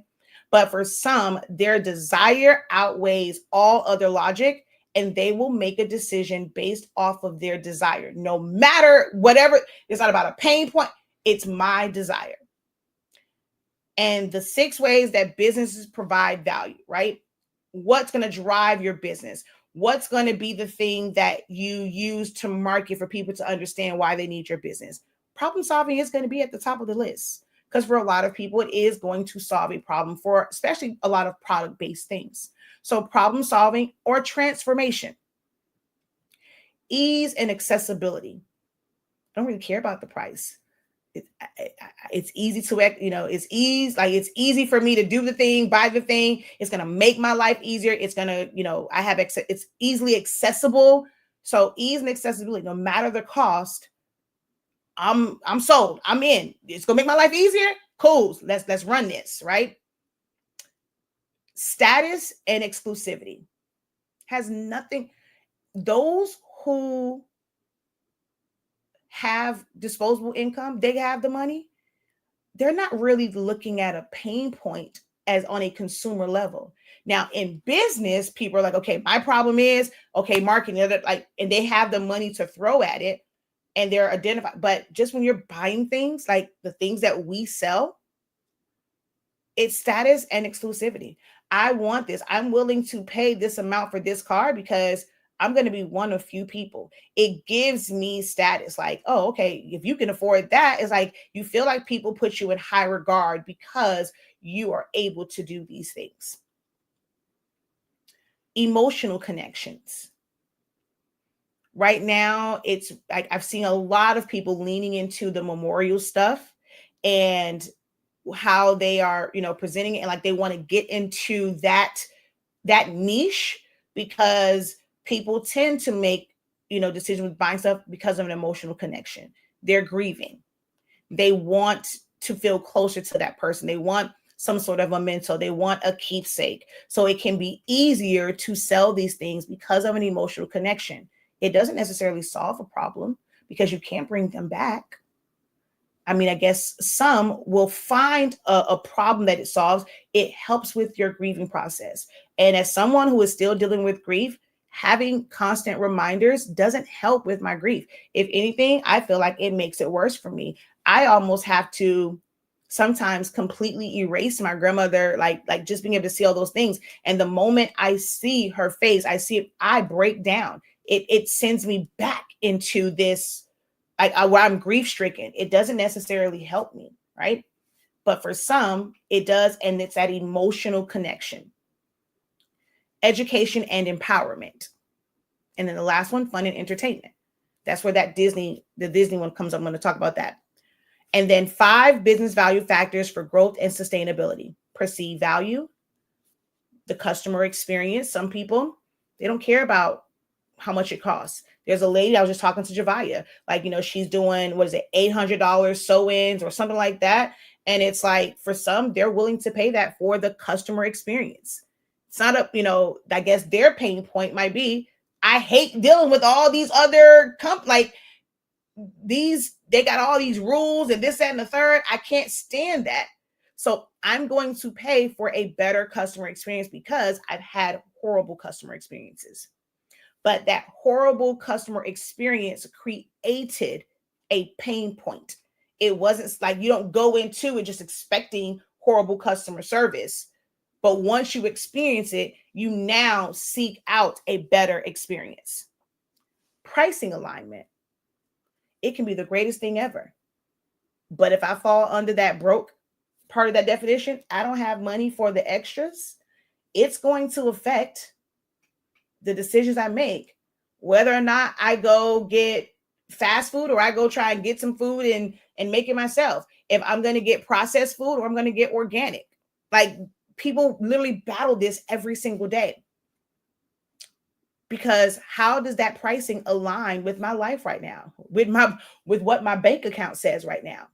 But for some, their desire outweighs all other logic, and they will make a decision based off of their desire. No matter whatever, it's not about a pain point, it's my desire. And the 6 ways that businesses provide value, right? What's going to drive your business? What's going to be the thing that you use to market for people to understand why they need your business? Problem solving is going to be at the top of the list, because for a lot of people, it is going to solve a problem, for especially a lot of product-based things. So problem solving or transformation. Ease and accessibility. I don't really care about the price. It's easy to, it's easy for me to do the thing, buy the thing. It's going to make my life easier. It's going to, it's easily accessible. So ease and accessibility, no matter the cost, I'm sold. I'm in. It's going to make my life easier. Cool. Let's run this, right? Status and exclusivity has nothing. Those who have disposable income, they have the money. They're not really looking at a pain point as on a consumer level. Now, in business, people are like, okay, my problem is, okay, marketing, and they have the money to throw at it, and they're identified. But just when you're buying things, like the things that we sell, it's status and exclusivity. I want this. I'm willing to pay this amount for this car because I'm going to be one of few people. It gives me status. Like, oh, okay, if you can afford that, it's like you feel like people put you in high regard because you are able to do these things. Emotional connections. Right now, it's like I've seen a lot of people leaning into the memorial stuff and how they are, presenting it, and like they want to get into that niche, because people tend to make, decisions with buying stuff because of an emotional connection. They're grieving. They want to feel closer to that person. They want some sort of memento. They want a keepsake. So it can be easier to sell these things because of an emotional connection. It doesn't necessarily solve a problem because you can't bring them back. I mean, I guess some will find a problem that it solves. It helps with your grieving process. And as someone who is still dealing with grief, having constant reminders doesn't help with my grief. If anything, I feel like it makes it worse for me. I almost have to sometimes completely erase my grandmother, like just being able to see all those things. And the moment I see her face, I break down. It sends me back into this, where I'm grief stricken. It doesn't necessarily help me, right? But for some, it does, and it's that emotional connection. education and empowerment. And then the last one, fun and entertainment. That's where the Disney one comes up. I'm going to talk about that. And then 5 business value factors for growth and sustainability. Perceived value, the customer experience. Some people, they don't care about how much it costs. There's a lady, I was just talking to Javaya, like, she's doing, what is it, $800 sew-ins or something like that. And it's like, for some, they're willing to pay that for the customer experience. It's not I guess their pain point might be, I hate dealing with all these other they got all these rules and this, that, and the third. I can't stand that. So I'm going to pay for a better customer experience because I've had horrible customer experiences. But that horrible customer experience created a pain point. It wasn't like you don't go into it just expecting horrible customer service. But once you experience it, you now seek out a better experience. Pricing alignment. It can be the greatest thing ever. But if I fall under that broke part of that definition, I don't have money for the extras, it's going to affect the decisions I make, whether or not I go get fast food or I go try and get some food and make it myself. If I'm going to get processed food or I'm going to get organic. Like, people literally battle this every single day. Because how does that pricing align with my life right now? With what my bank account says right now?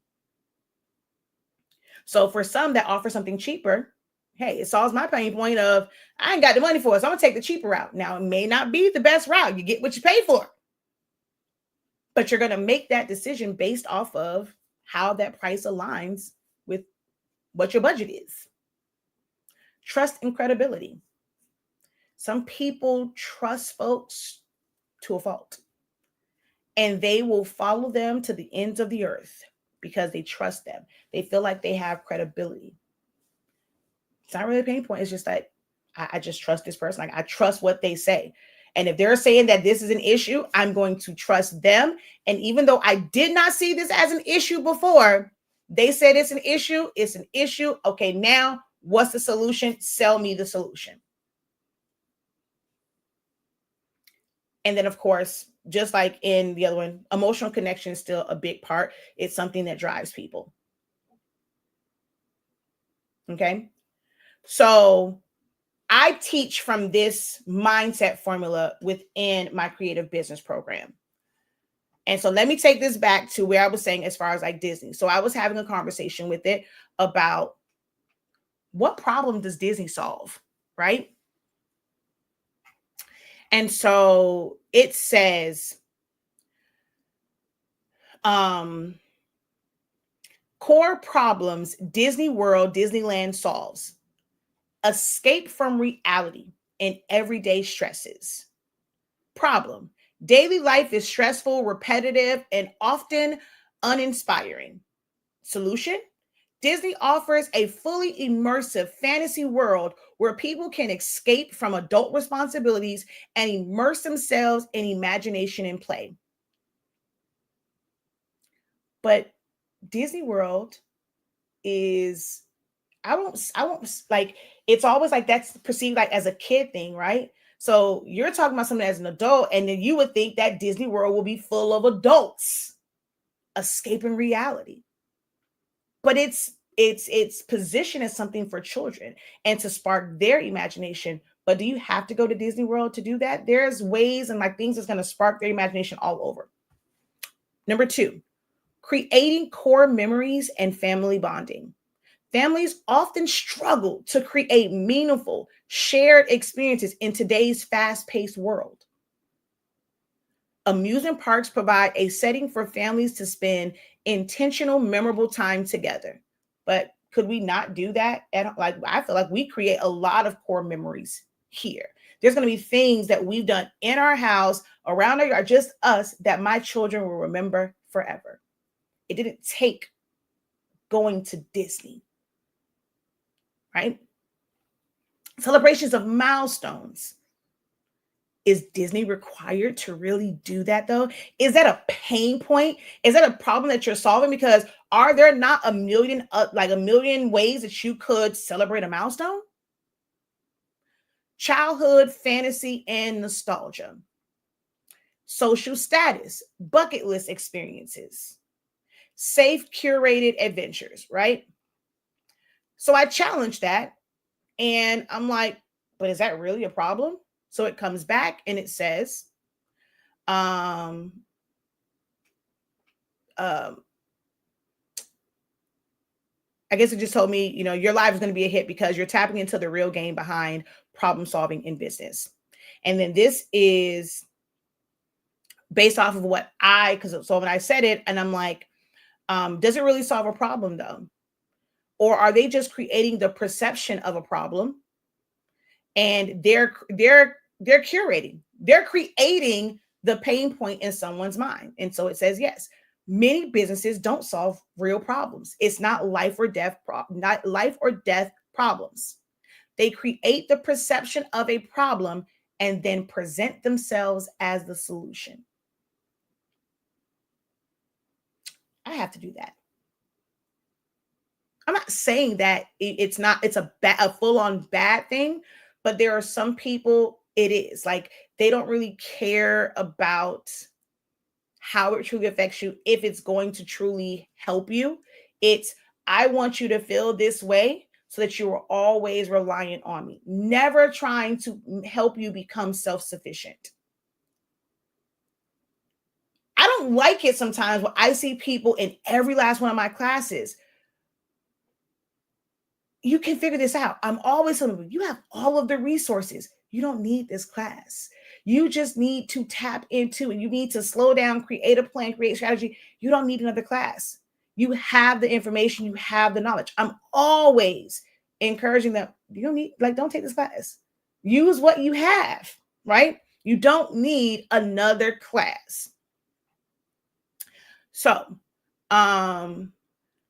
So for some that offer something cheaper, hey, it solves my pain point of, I ain't got the money for it, so I'm gonna take the cheaper route. Now, it may not be the best route. You get what you pay for. But you're gonna make that decision based off of how that price aligns with what your budget is. Trust and credibility. Some people trust folks to a fault, and they will follow them to the ends of the earth because they trust them. They feel like they have credibility. It's not really a pain point. It's just like, I just trust this person. Like, I trust what they say. And if they're saying that this is an issue, I'm going to trust them. And even though I did not see this as an issue before, they said it's an issue. It's an issue. Okay, now what's the solution? Sell me the solution. And then, of course, just like in the other one, emotional connection is still a big part. It's something that drives people. Okay. So I teach from this mindset formula within my creative business program. And so let me take this back to where I was saying as far as like Disney. So I was having a conversation with it about what problem does Disney solve, right? And so it says, core problems Disney World, Disneyland solves: escape from reality and everyday stresses. Problem: daily life is stressful, repetitive, and often uninspiring. Solution: Disney offers a fully immersive fantasy world where people can escape from adult responsibilities and immerse themselves in imagination and play. But Disney World is, I won't like, it's always like that's perceived like as a kid thing, right? So you're talking about something as an adult, and then you would think that Disney World will be full of adults escaping reality. But it's positioned as something for children and to spark their imagination. But do you have to go to Disney World to do that? There's ways and like things that's going to spark their imagination all over. Number 2, creating core memories and family bonding. Families often struggle to create meaningful, shared experiences in today's fast-paced world. Amusement parks provide a setting for families to spend intentional, memorable time together. But could we not do that? Like, I feel like we create a lot of core memories here. There's going to be things that we've done in our house, around our yard, just us, that my children will remember forever. It didn't take going to Disney, right? Celebrations of milestones. Is Disney required to really do that though? Is that a pain point? Is that a problem that you're solving? Because are there not a million ways that you could celebrate a milestone? childhood fantasy and nostalgia, social status, bucket list experiences, safe curated adventures, right? So I challenge that and I'm like, but is that really a problem? So it comes back and it says, um, um, I guess it just told me, your life is going to be a hit because you're tapping into the real game behind problem solving in business. And then this is based off of because so when I said it, and I'm like, does it really solve a problem though? Or are they just creating the perception of a problem and they're curating, they're creating the pain point in someone's mind? And so it says, yes, many businesses don't solve real problems. It's not life or death not life or death problems. They create the perception of a problem and then present themselves as the solution. I have to do that. I'm not saying that it's a full-on bad thing, but there are some people it is. Like, they don't really care about how it truly affects you, if it's going to truly help you. It's, I want you to feel this way so that you are always reliant on me, never trying to help you become self-sufficient. I don't like it sometimes when I see people in every last one of my classes, you can figure this out. I'm always telling you, you have all of the resources. You don't need this class. You just need to tap into it. You need to slow down, create a plan, create strategy. You don't need another class. You have the information, you have the knowledge. I'm always encouraging them. You don't need, don't take this class. Use what you have, right? You don't need another class. So,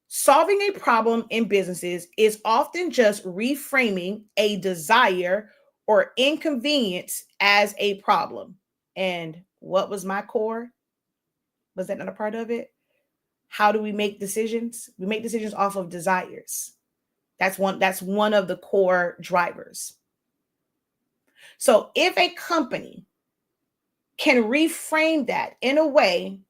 solving a problem in businesses is often just reframing a desire or inconvenience as a problem. And what was my core? Was that not a part of it? How do we make decisions? We make decisions off of desires. That's one of the core drivers. So if a company can reframe that in a way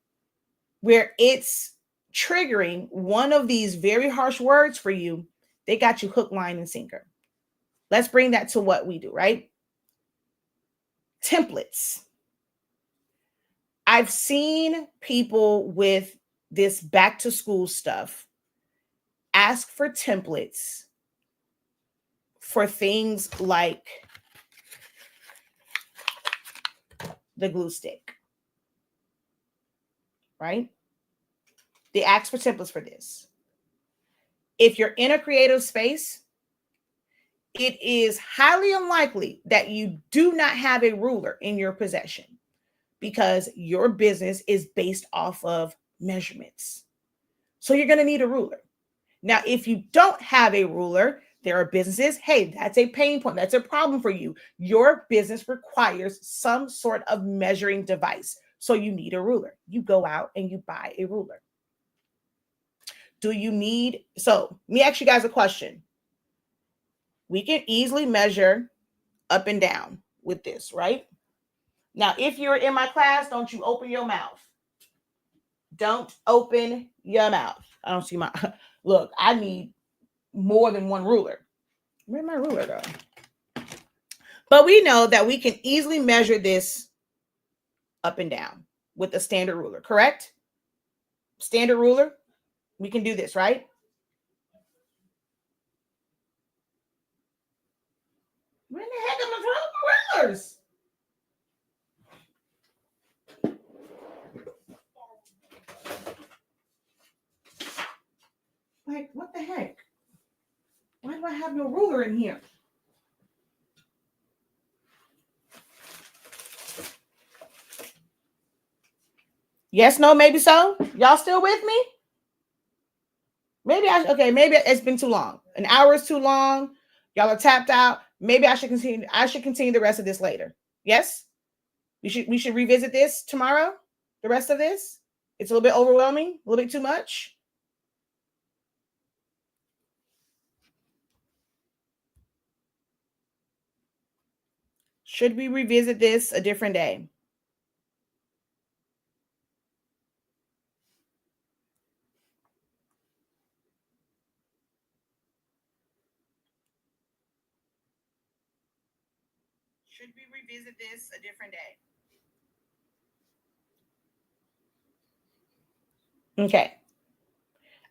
where it's triggering one of these very harsh words for you, they got you hook, line, and sinker. Let's bring that to what we do, right? Templates. I've seen people with this back to school stuff ask for templates for things like the glue stick, right? They ask for templates for this. If you're in a creative space, it is highly unlikely that you do not have a ruler in your possession, because your business is based off of measurements. So you're going to need a ruler. Now, if you don't have a ruler, there are businesses, hey, that's a pain point. That's a problem for you. Your business requires some sort of measuring device. So you need a ruler. You go out and you buy a ruler. So let me ask you guys a question. We can easily measure up and down with this, right? Now, if you're in my class, don't you open your mouth. Don't open your mouth. I don't see my, look, I need more than one ruler. Where'd my ruler go? But we know that we can easily measure this up and down with a standard ruler, correct? Standard ruler, we can do this, right? Where in the heck am I throwing my rulers? Like, what the heck? Why do I have no ruler in here? Yes, no, maybe so. Y'all still with me? Maybe it's been too long. An hour is too long. Y'all are tapped out. Maybe I should continue. I should continue the rest of this later. Yes? We should revisit this tomorrow. The rest of this. It's a little bit overwhelming, a little bit too much. Should we revisit this a different day? Should we revisit this a different day? Okay.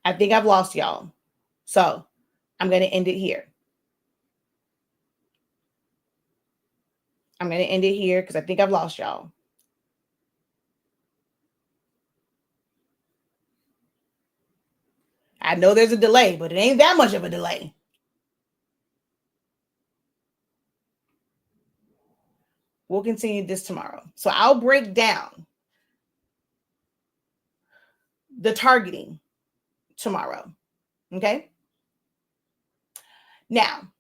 I think I've lost y'all. So I'm going to end it here. I'm going to end it here because I think I've lost y'all. I know there's a delay, but it ain't that much of a delay. We'll continue this tomorrow. So I'll break down the targeting tomorrow. Okay. Now,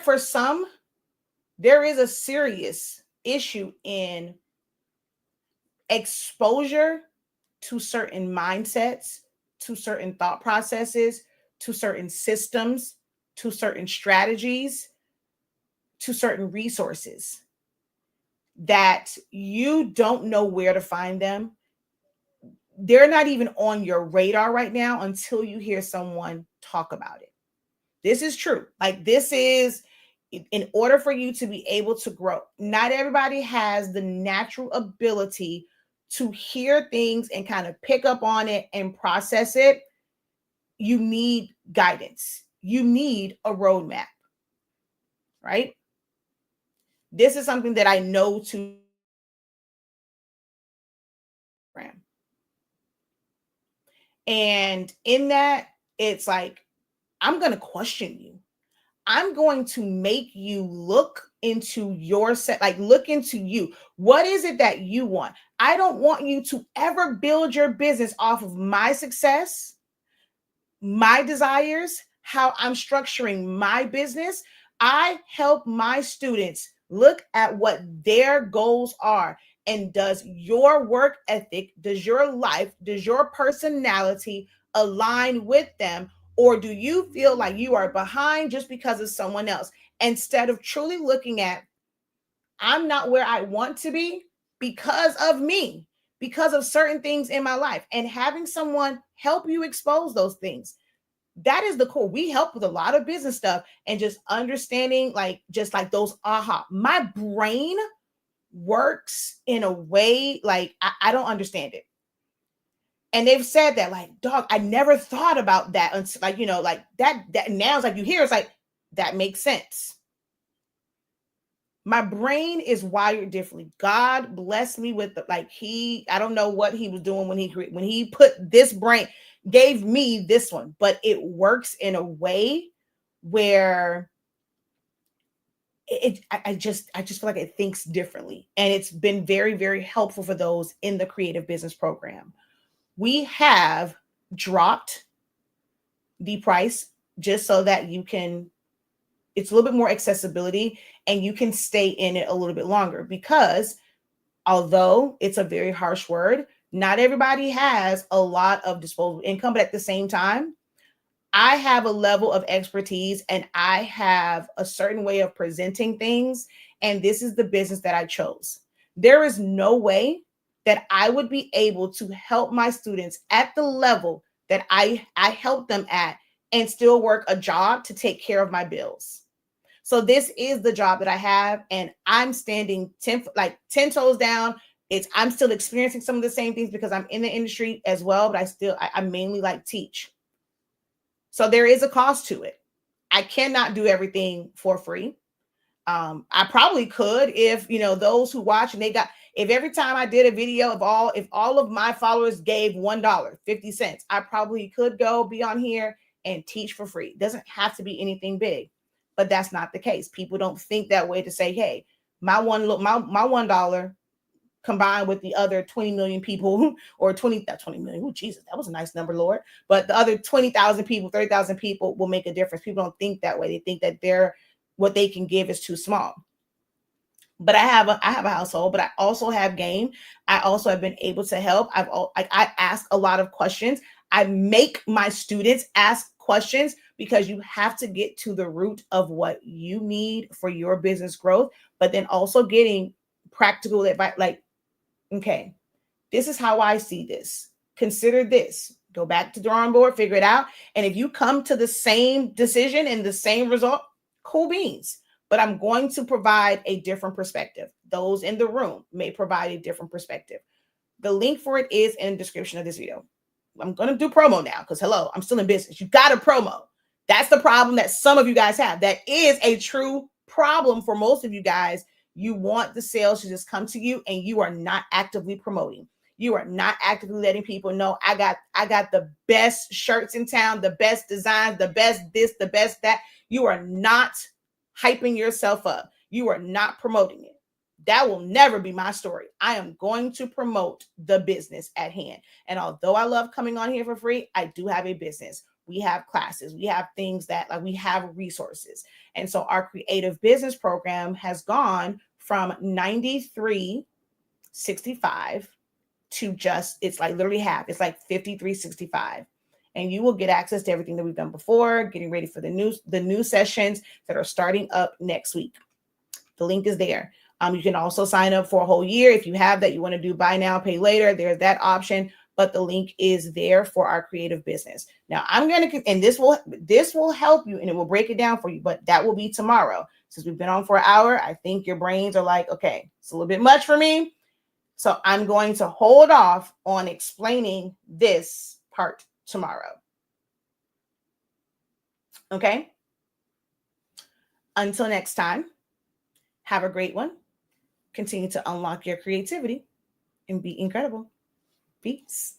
for some, there is a serious issue in exposure to certain mindsets, to certain thought processes, to certain systems, to certain strategies, to certain resources that you don't know where to find them. They're not even on your radar right now until you hear someone talk about it. This is true. Like, this is, in order for you to be able to grow, not everybody has the natural ability to hear things and kind of pick up on it and process it. You need guidance. You need a roadmap, right? This is something that I know to. And in that, it's like, I'm going to question you. I'm going to make you look into your set, like look into you. What is it that you want? I don't want you to ever build your business off of my success, my desires, how I'm structuring my business. I help my students look at what their goals are. And does your work ethic, does your life, does your personality align with them? Or do you feel like you are behind just because of someone else? Instead of truly looking at, I'm not where I want to be because of me, because of certain things in my life, and having someone help you expose those things. That is the core. We help with a lot of business stuff and just understanding, like, just like those aha. My brain works in a way like I don't understand it. And they've said that, like, dog, I never thought about that until, like, like that now it's like you hear, it's like, that makes sense. My brain is wired differently. God blessed me with I don't know what he was doing when he put this brain, gave me this one, but it works in a way where I just feel like it thinks differently. And it's been very, very helpful for those in the creative business program. We have dropped the price just so that it's a little bit more accessibility and you can stay in it a little bit longer, because although it's a very harsh word, not everybody has a lot of disposable income, but at the same time, I have a level of expertise and I have a certain way of presenting things. And this is the business that I chose. There is no way that I would be able to help my students at the level that I help them at and still work a job to take care of my bills. So this is the job that I have, and I'm standing 10 toes down. I'm still experiencing some of the same things because I'm in the industry as well, but I mainly teach. So there is a cost to it. I cannot do everything for free. I probably could if, those who watch and if every time I did a video if all of my followers gave $1, 50 cents, I probably could go be on here and teach for free. It doesn't have to be anything big, but that's not the case. People don't think that way, to say, hey, my $1 combined with the other 20 million people, or 20 million. Oh, Jesus, that was a nice number, Lord. But the other 20,000 people, 30,000 people will make a difference. People don't think that way. They think that what they can give is too small. But I have a household, but I also have game. I also have been able to help. I ask a lot of questions. I make my students ask questions, because you have to get to the root of what you need for your business growth, but then also getting practical advice. Like, okay, this is how I see this. Consider this. Go back to drawing board, figure it out. And if you come to the same decision and the same result, cool beans. But I'm going to provide a different perspective. Those in the room may provide a different perspective. The link for it is in the description of this video. I'm going to do promo now because, hello, I'm still in business. You got a promo. That's the problem that some of you guys have. That is a true problem for most of you guys. You want the sales to just come to you and you are not actively promoting. You are not actively letting people know I got the best shirts in town, the best designs, the best this, the best that. You are not hyping yourself up. You are not promoting it. That will never be my story. I am going to promote the business at hand. And although I love coming on here for free, I do have a business. We have classes, we have things that like we have resources. And so our creative business program has gone from 93.65 to just, it's like literally half. It's like 53.65. And you will get access to everything that we've done before, getting ready for the new sessions that are starting up next week. The link is there. You can also sign up for a whole year. If you have that, you want to do buy now, pay later, there's that option, but the link is there for our creative business. Now I'm going to, and this will help you and it will break it down for you, but that will be tomorrow. Since we've been on for an hour, I think your brains are like, okay, it's a little bit much for me. So I'm going to hold off on explaining this part tomorrow. Okay. Until next time, have a great one. Continue to unlock your creativity and be incredible. Peace.